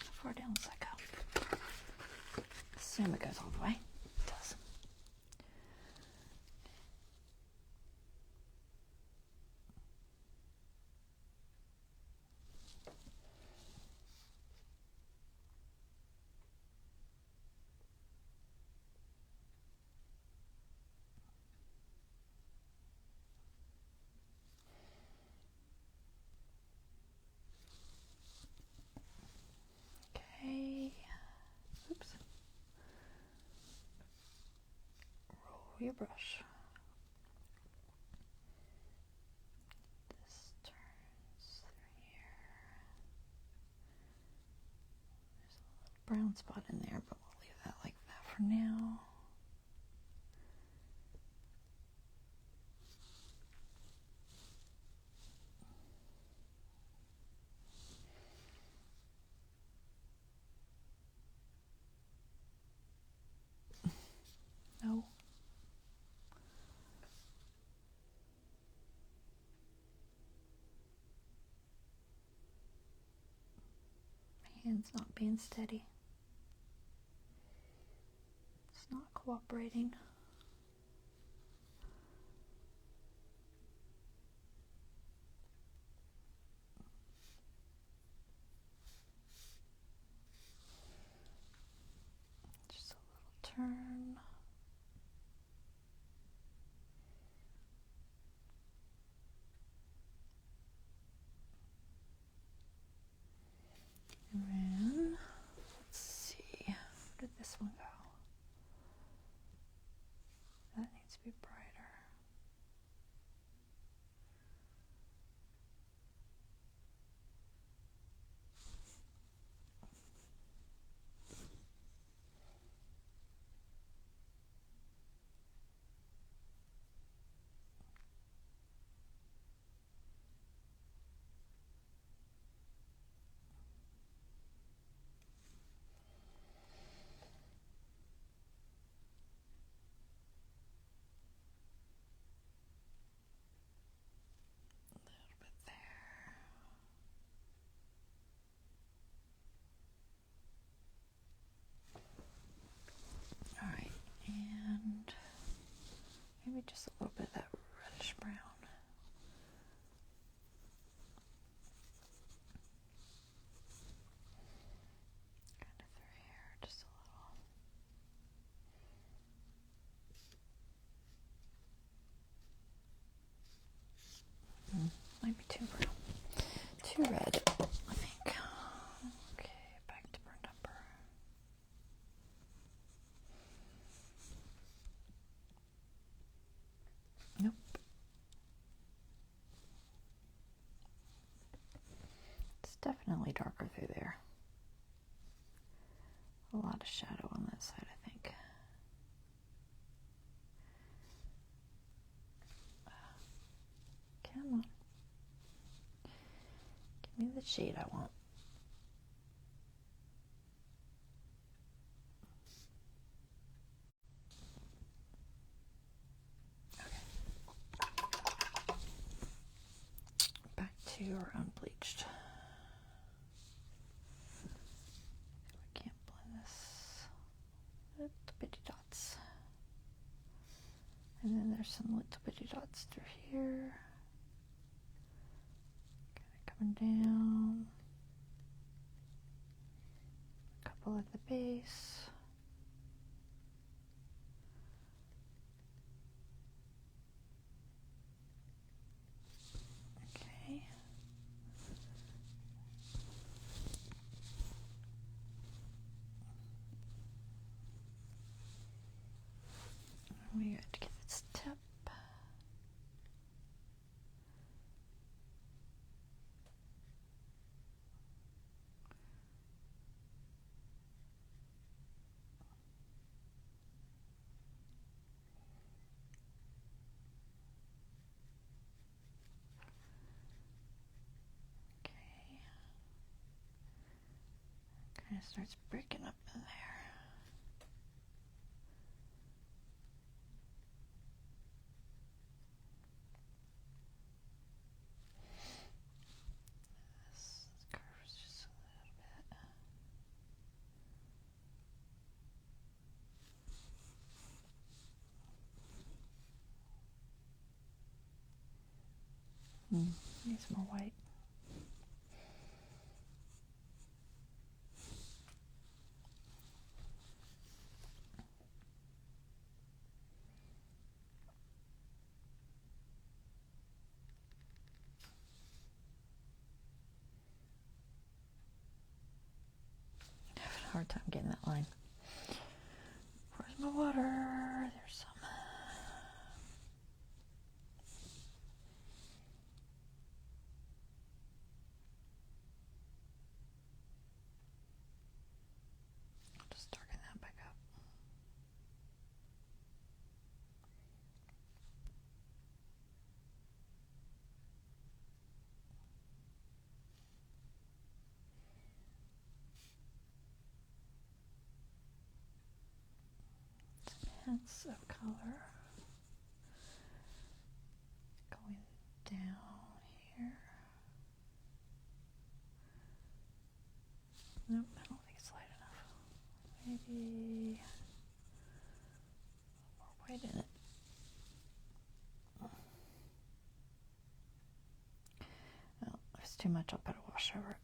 How far down does that go? Assume it goes all the way. It does. Okay. Oops. Roll your brush. This turns through here. There's a little brown spot in there, but we'll leave that like that for now. No. My hand's not being steady. It's not cooperating. Just a little turn. And then, let's see, where did this one go? That needs to be brighter. Maybe just a little bit of that reddish brown. Kind of through here, just a little. Might be too brown. Too red, I think. Okay, back to burnt umber. Nope. It's definitely darker through there. A lot of shadow on that side, I think. Come on. Give me the shade I want. pure unbleached. I can't blend this. Little bitty dots. And then there's some little bitty dots through here. Kind of coming down. A couple at the base. Okay. We got to get this tip. Kind of starts breaking up in there. This curves just a little bit. Needs more white. Having a hard time getting that line. Where's my water? There's some. I'll just darken that back up. Hints of color going down here. Nope, I don't think it's light enough. Maybe more white in it. Well, if it's too much, I'll put a wash over it.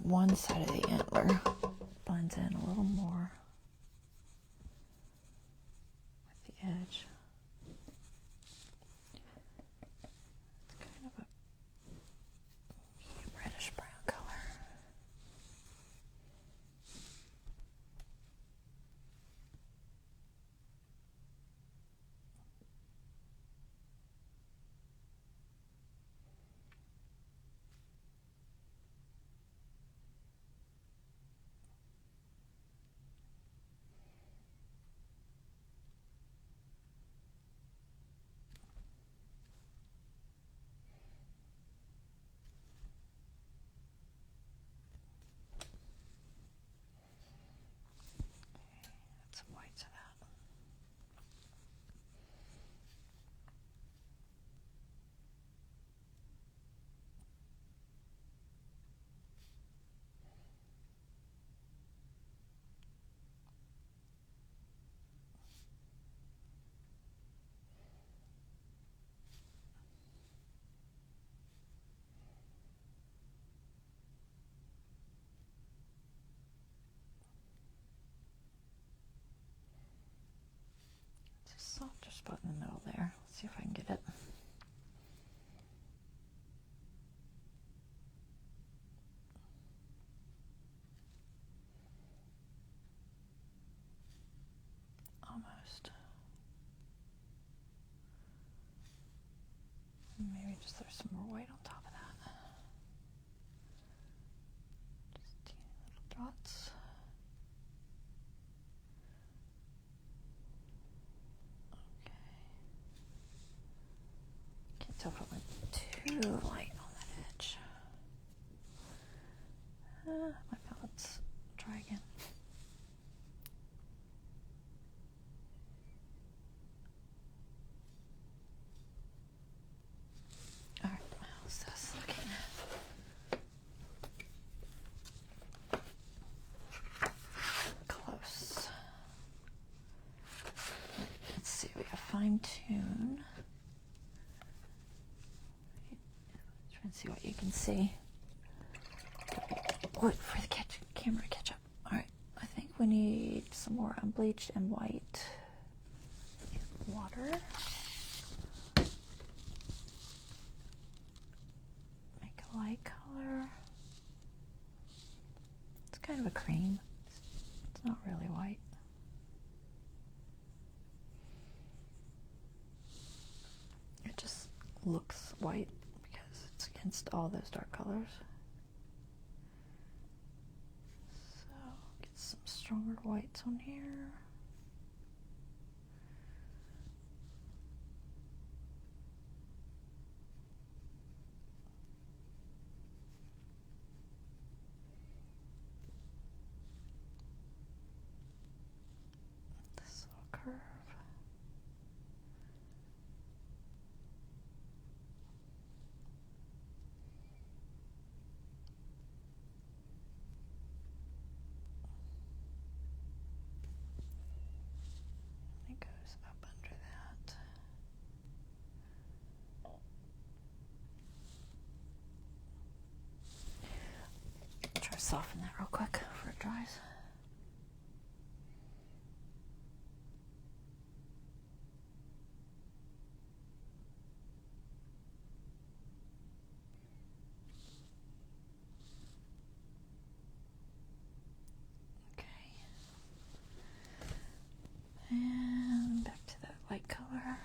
One side of the antler blends in a little more with the edge. It's kind of a reddish brown color. Some whites of that. Softer spot in the middle there. Let's see if I can get it. Almost. Maybe just throw some more white on top of that. Just teeny little dots. Okay. Can't tell if I went too light on that edge. My palette's dry again. All right, how's this looking? Close. Let's see, we gotta fine tune. Try and see what you can see. Wait for the camera to catch up. All right, I think we need some more unbleached and white water. Make a light color. It's kind of a cream. It's not really white. It just looks white because it's against all those dark colors. So get some stronger whites on here. This little curve. It goes up under that. Try to soften that real quick before it dries. Okay. And back to that light color.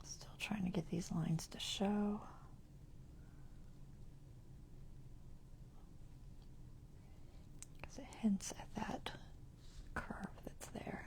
Still trying to get these lines to show. Because it hints at that curve that's there.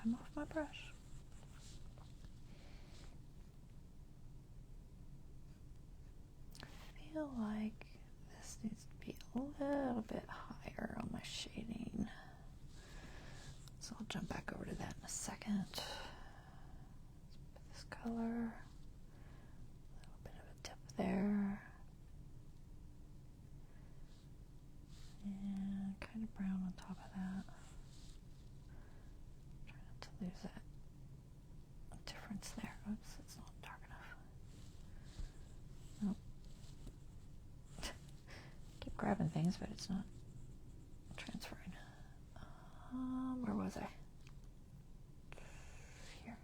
Come off my brush. I feel like this needs to be a little bit higher on my shading. So I'll jump back over to that in a second. Let's put this color, a little bit of a dip there. And kind of brown on top of that. Try not to lose that difference there. Oops, it's not dark enough. Nope. Keep grabbing things, but it's not transferring. Where was I? Here.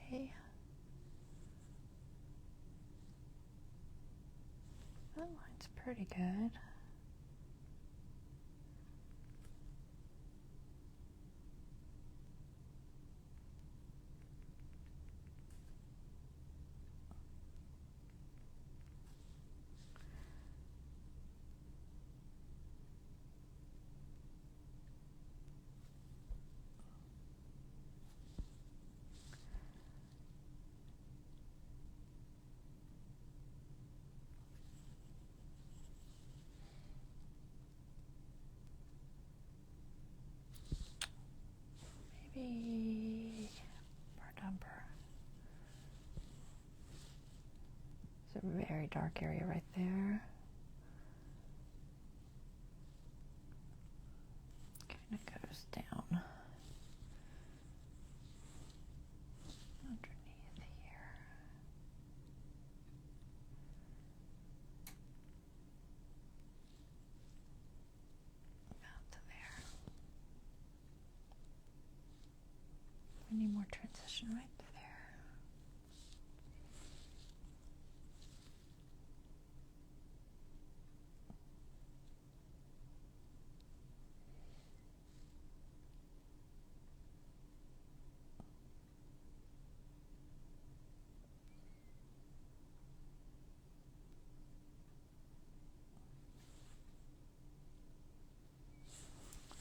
Okay. That line's pretty good. dark area right there. Kind of goes down underneath here. About to there. We need more transition right there.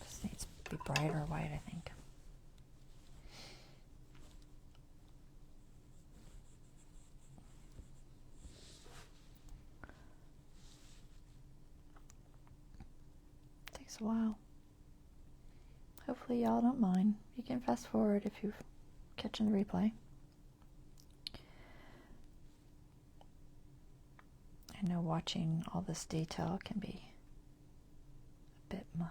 This needs to be brighter white, I think. Takes a while. Hopefully y'all don't mind. You can fast forward if you're catching the replay. I know watching all this detail can be a bit much.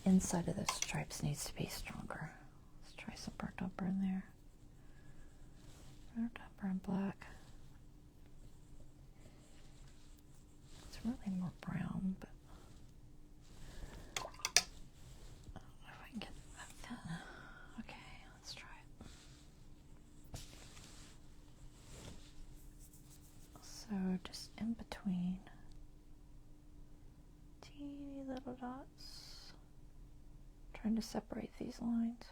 Inside of those stripes needs to be stronger. Let's try some burnt umber in there. Burnt umber and black. It's really more brown, but I don't know if I can get that done. Okay, let's try it. So just in between, teeny little dots. Trying to separate these lines.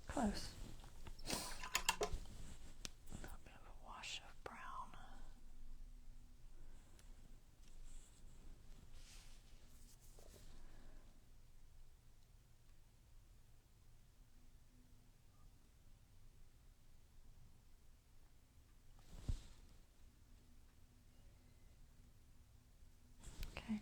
Close. A little bit of a wash of brown. Okay.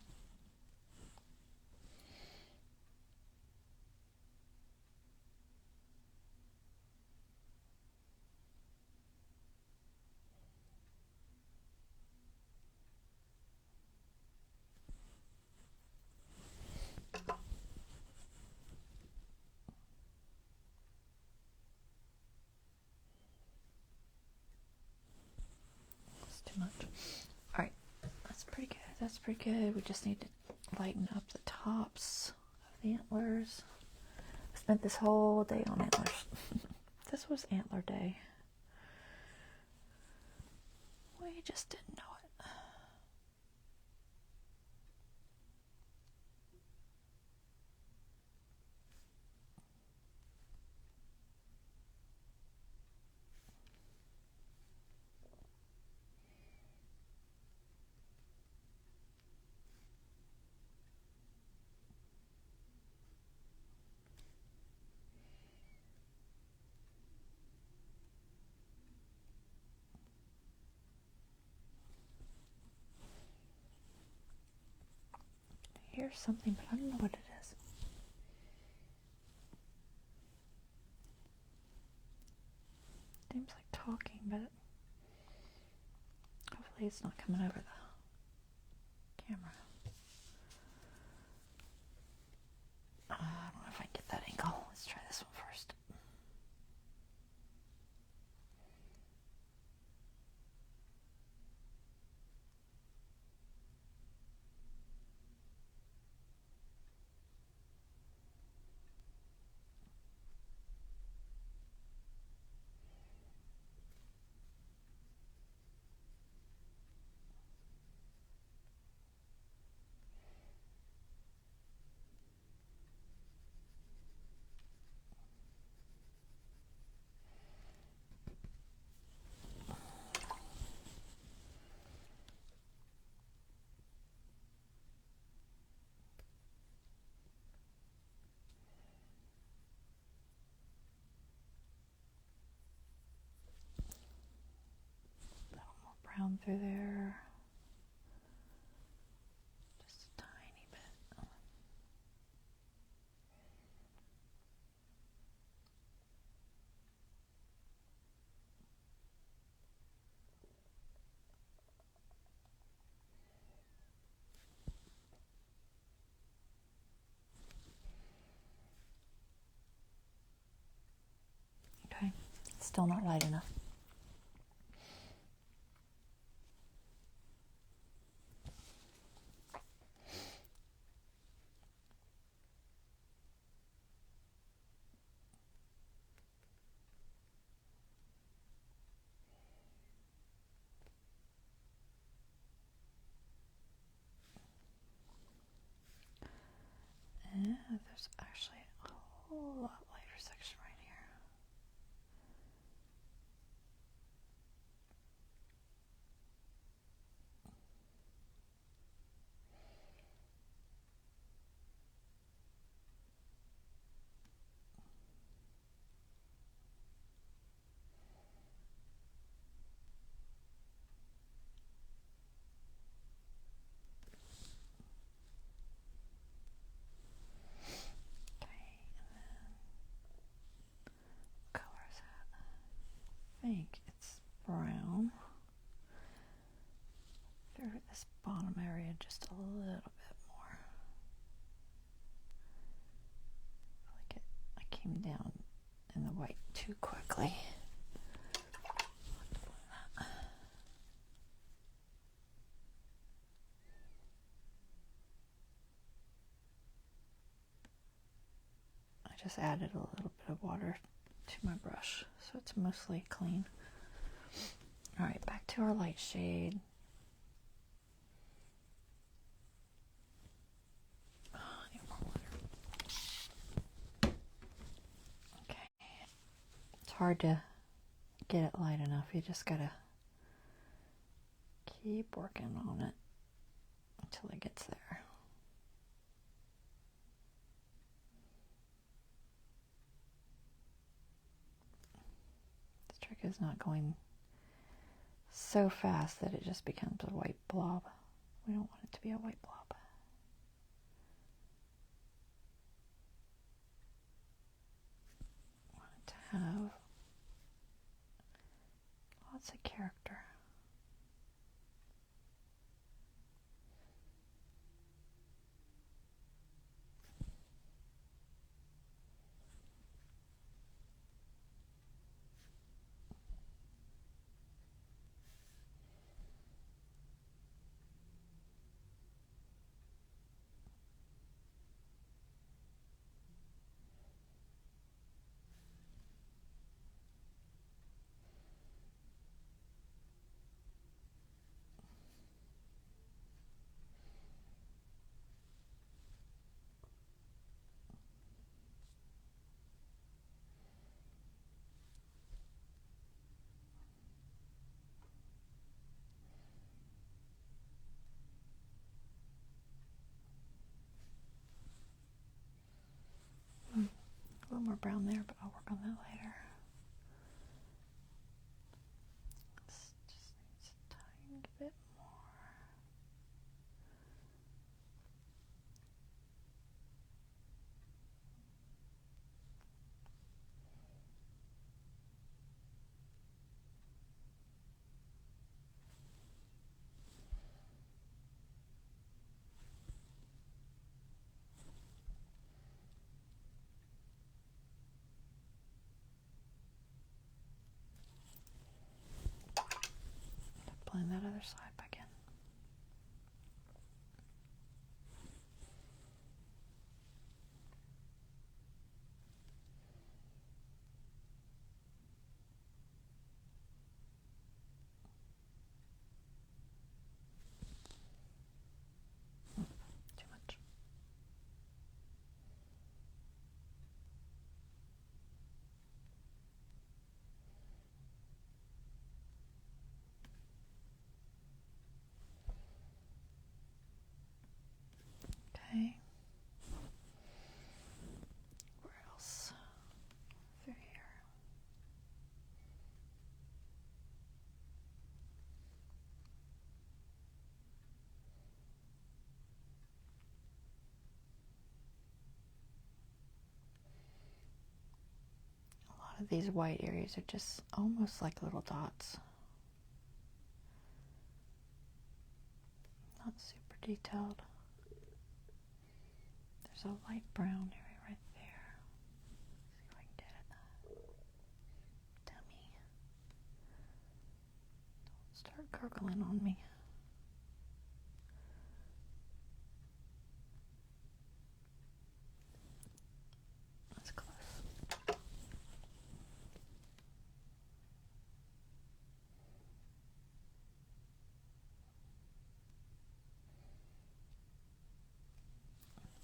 That's too much. All right, that's pretty good. That's pretty good. We just need to lighten up the tops of the antlers. I spent this whole day on antlers. This was antler day. We just didn't know it. Here's something, but I don't know what it is. Seems like talking, but hopefully it's not coming over the camera. I don't know if I can get that angle. Let's try this one first. brown through there. Just a tiny bit. Okay, still not light enough. Yeah, there's actually a whole lot lighter section right here. I think it's brown through this bottom area just a little bit more. I came down in the white too quickly. I just added a little bit of water to my brush, so it's mostly clean. All right, back to our light shade. Oh, I need more water. Okay. It's hard to get it light enough. You just gotta keep working on it until it gets there. This trick is not going so fast that it just becomes a white blob. We don't want it to be a white blob. We want it to have lots of character. A little more brown there, but I'll work on that later. This just needs a tiny bit more. Blend that other side back in. Too much. lot of these white areas are just almost like little dots. Not super detailed. There's a light brown area right there. See if I can get it. Dummy. Don't start gurgling on me. That's close.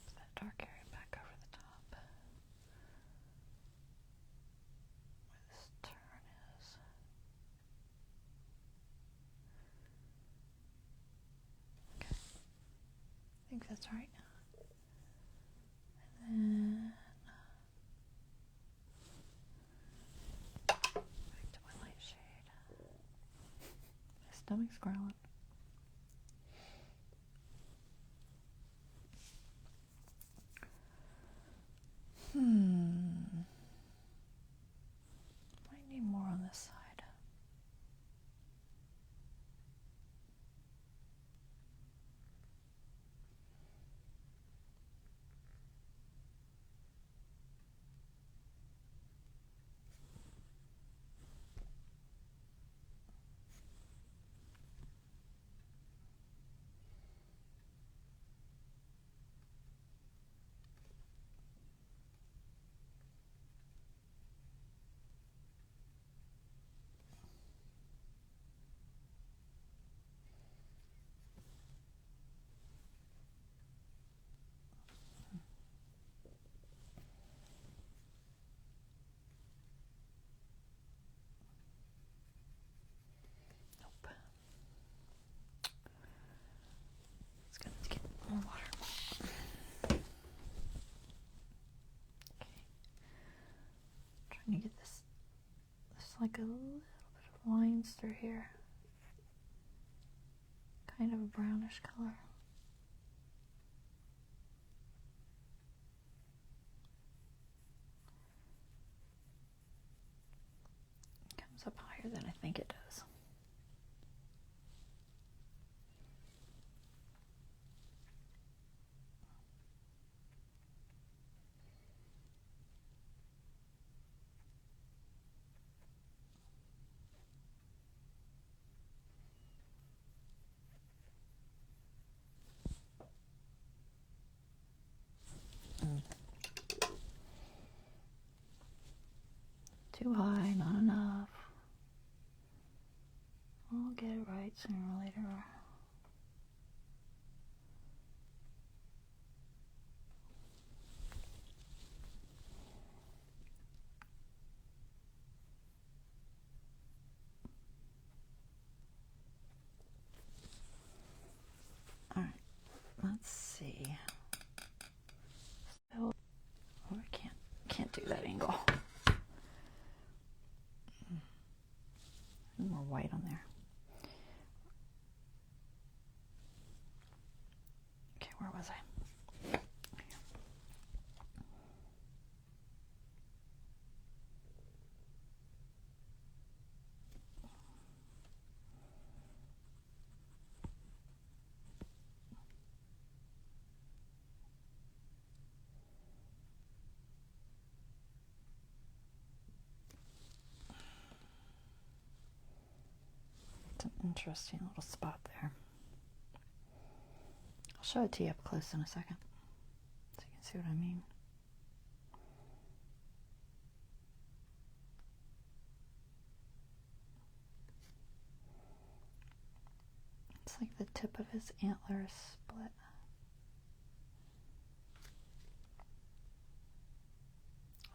It's that dark area back over the top. Where this turn is. Okay. I think that's right. And then back to my light shade. My stomach's growling. Might need more on this side. Nope. It's gonna get more water. Okay. Trying to get this. There's like a little bit of lines through here. Kind of a brownish color. It comes up higher than I think it does. Too high, not enough. I'll get it right sooner or later. All right, let's see. So, oh, I can't do that angle. More white on there. Okay, where was I? It's an interesting little spot there. I'll show it to you up close in a second so you can see what I mean. It's like the tip of his antler is split.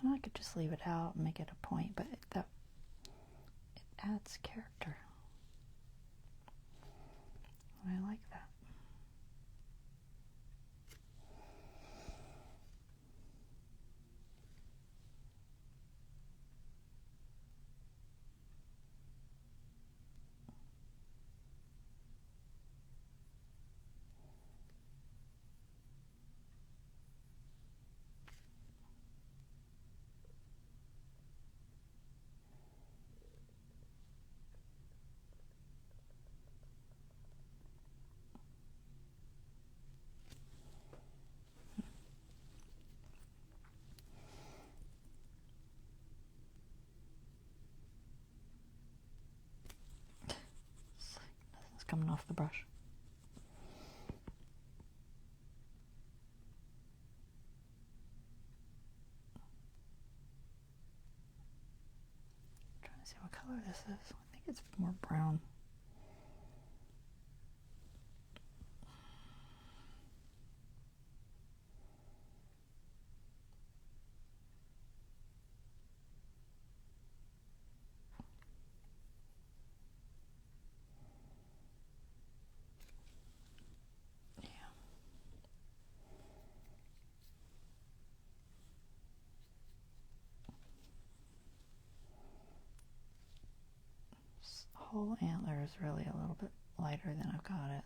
Well, I could just leave it out and make it a point, but it adds character. I like that. coming off the brush. I'm trying to see what color this is. I think it's more brown. Whole antler is really a little bit lighter than I've got it.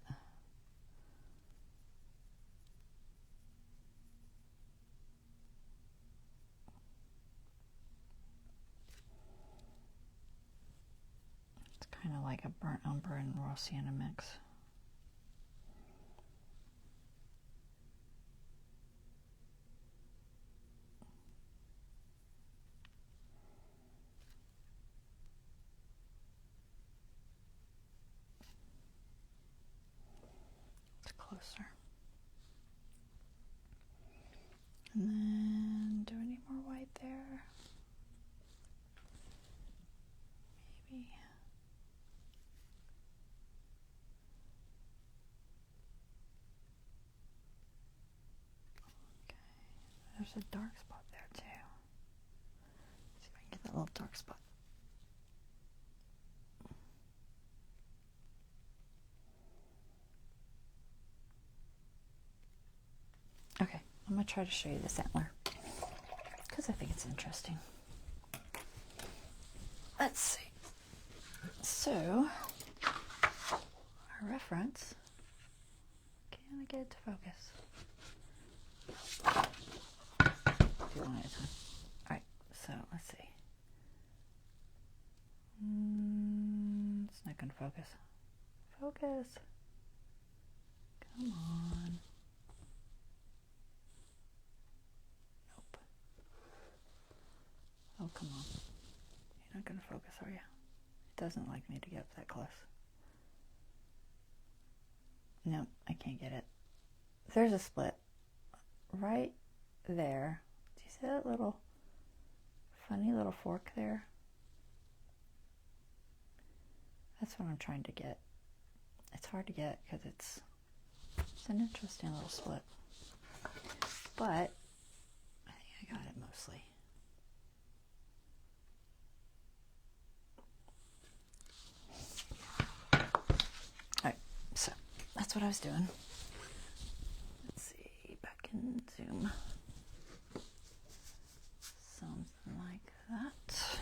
It's kind of like a burnt umber and raw sienna mix. Closer. And then, do I need more white there? Maybe. Okay. There's a dark spot there too. Let's see if I can get that little dark spot. Okay, I'm going to try to show you this antler because I think it's interesting. Let's see. So, our reference, can I get it to focus? Do one at a time. Alright, so let's see. It's not going to focus. Focus. Come on. Oh, come on. You're not going to focus, are you? It doesn't like me to get up that close. No, I can't get it. There's a split right there. Do you see that little funny little fork there? That's what I'm trying to get. It's hard to get because it's an interesting little split. But I think I got it mostly. So that's what I was doing. Let's see, back in Zoom. Something like that.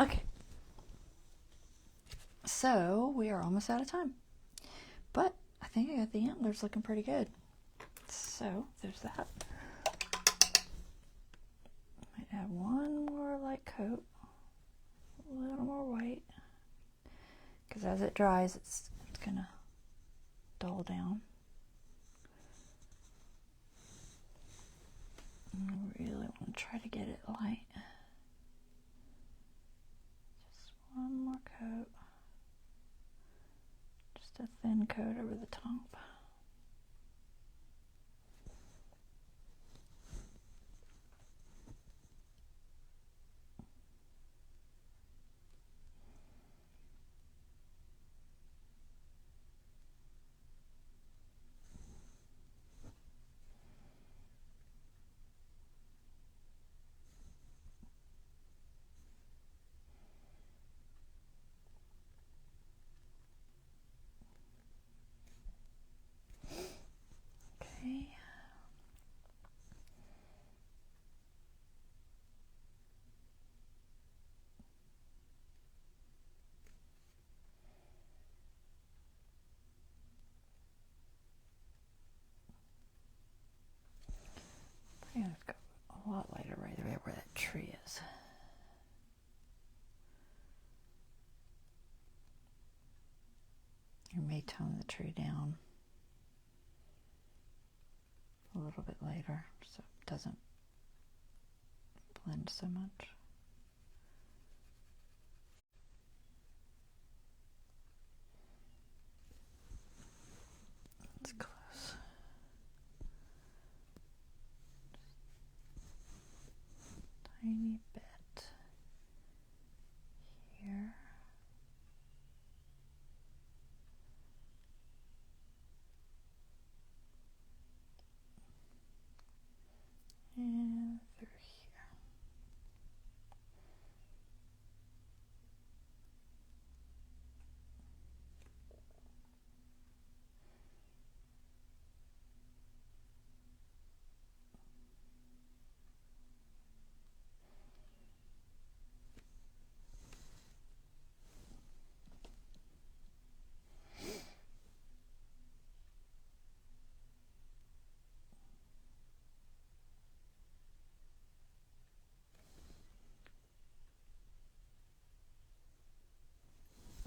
Okay. So we are almost out of time. But I think I got the antlers looking pretty good. So there's that. Might add one more light coat. A little more white. Because as it dries, it's going to dull down. And I really want to try to get it light. Just one more coat. Just a thin coat over the top. Okay. I'm going to go a lot lighter right there where that tree is. You may tone the tree down a little bit later so it doesn't blend so much. tiny bit here. And through here.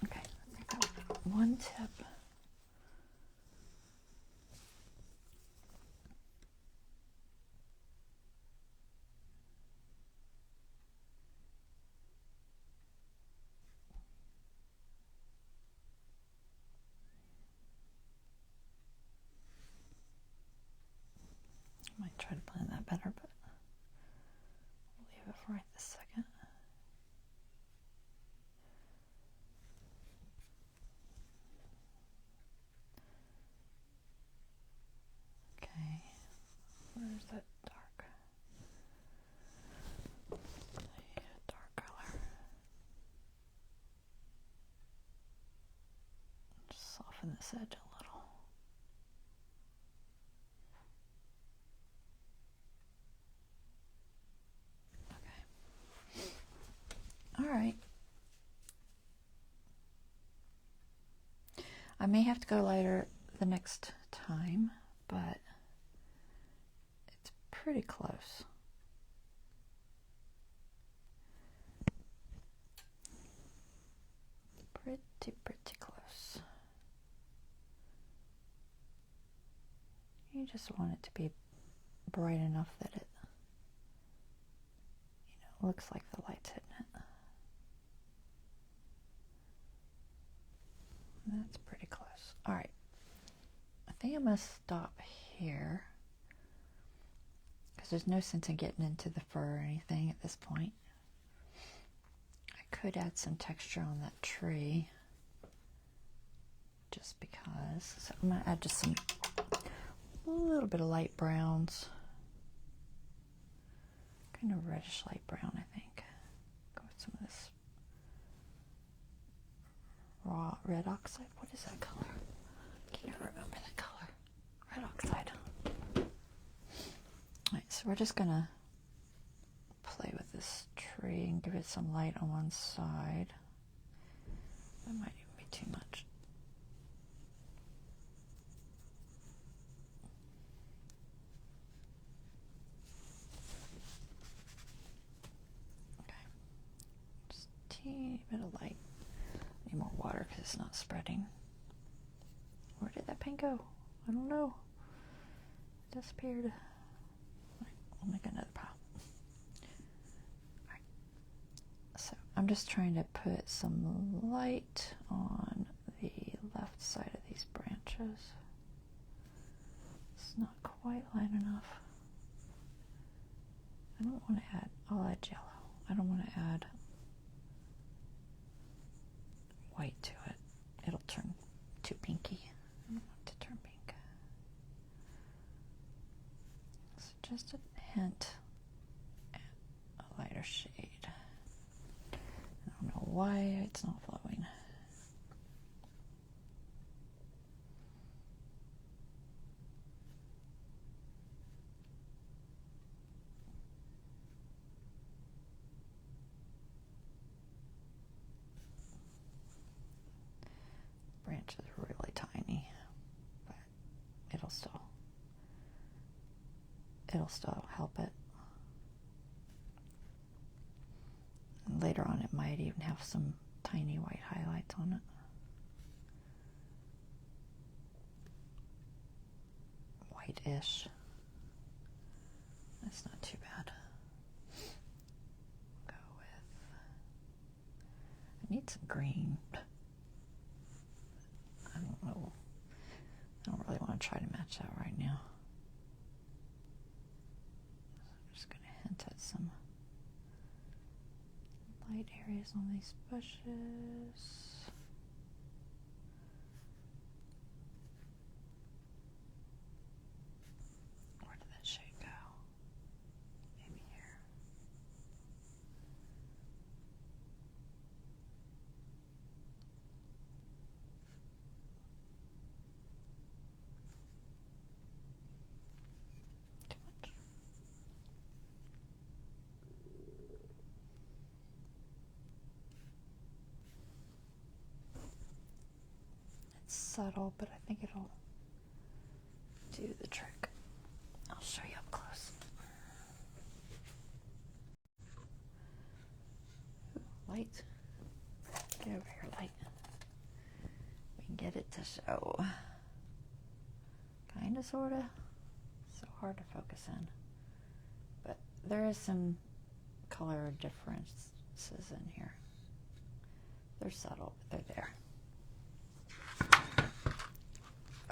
Okay, I got one tip. I might try to blend that better, but we'll leave it for right this second. Okay, where's that dark? Yeah, dark color. Just soften this edge a little. Okay. All right. I may have to go lighter the next time, but it's pretty close. Pretty close. You just want it to be bright enough that it, looks like the light's hitting it. That's pretty close. All right. I think I'm going to stop here because there's no sense in getting into the fur or anything at this point. I could add some texture on that tree just because. So I'm going to add just a little bit of light browns. Kind of reddish light brown, I think. Go with some of this raw red oxide. What is that color? I can't remember the color. Red oxide. Alright, so we're just gonna play with this tree and give it some light on one side. That might even be too much. Okay. Just a teeny bit of light. Need more water because it's not spreading. Where did that paint go? I don't know. It disappeared. Right, we'll make another pile. Alright. So I'm just trying to put some light on the left side of these branches. It's not quite light enough. I don't want to add, I'll add yellow. I don't want to add white to it. It'll turn too pinky. I don't want it to turn pink. So just a hint at a lighter shade. I don't know why it's not flowing. Branch is really tiny, but it'll still help it. And later on it might even have some tiny white highlights on it. White-ish. That's not too bad. Go with, I need some green. I don't know. I don't really want to try to match that right now. So I'm just going to hint at some trace on these bushes. Where did that shade go? Maybe here. Too much. It's subtle, but I think it'll do the trick. I'll show you up close. Ooh, light. Get over here, light. We can get it to show. Kinda, sorta. So hard to focus in. But there is some color differences in here. They're subtle, but they're there.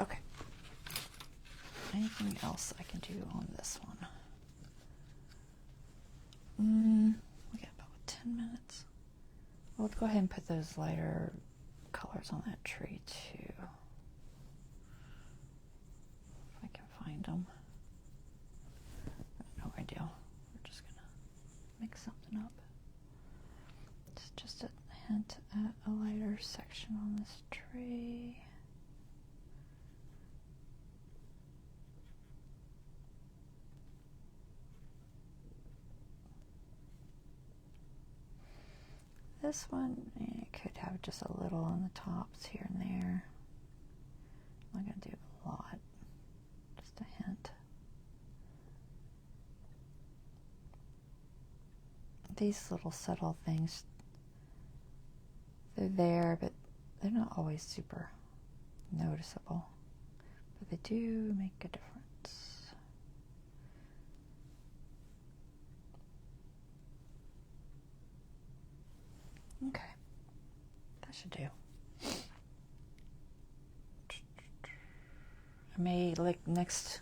Okay. Anything else I can do on this one? We got about 10 minutes. Well, let's go ahead and put those lighter colors on that tree too. If I can find them. No idea. We're just gonna mix something up. It's just a hint at a lighter section on this tree. This one, it could have just a little on the tops here and there. I'm not going to do a lot, just a hint. These little subtle things, they're there, but they're not always super noticeable. But they do make a difference. Okay, that should do. I may, like next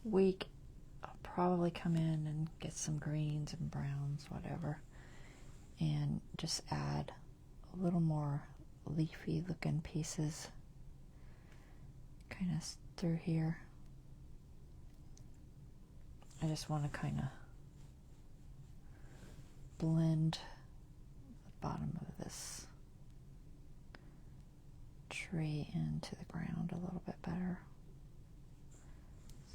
week, I'll probably come in and get some greens and browns, whatever, and just add a little more leafy looking pieces kind of through here. I just want to kind of blend bottom of this tree into the ground a little bit better.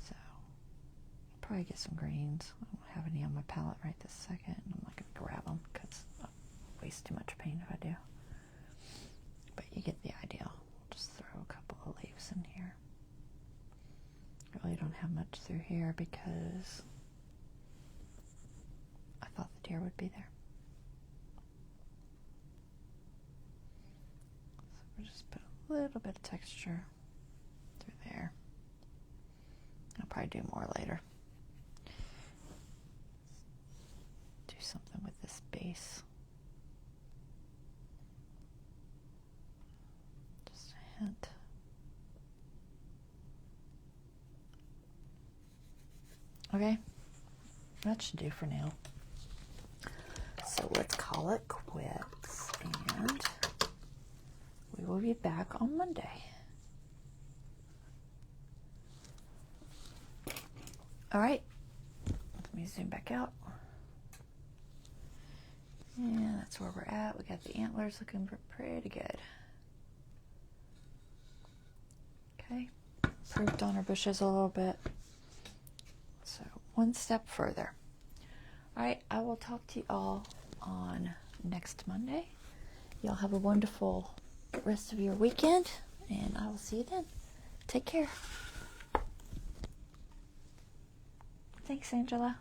So I'll probably get some greens. I don't have any on my palette right this second. I'm not going to grab them because I'll waste too much paint if I do. But you get the idea. I'll just throw a couple of leaves in here. I really don't have much through here because I thought the deer would be there. We'll just put a little bit of texture through there. I'll probably do more later. Do something with this base. Just a hint. Okay, that should do for now. So let's call it quits, and we will be back on Monday. All right, let me zoom back out. And that's where we're at. We got the antlers looking pretty good. Okay, improved on our bushes a little bit. So one step further. All right, I will talk to you all on next Monday. Y'all have a wonderful rest of your weekend, and I will see you then. Take care. Thanks, Angela.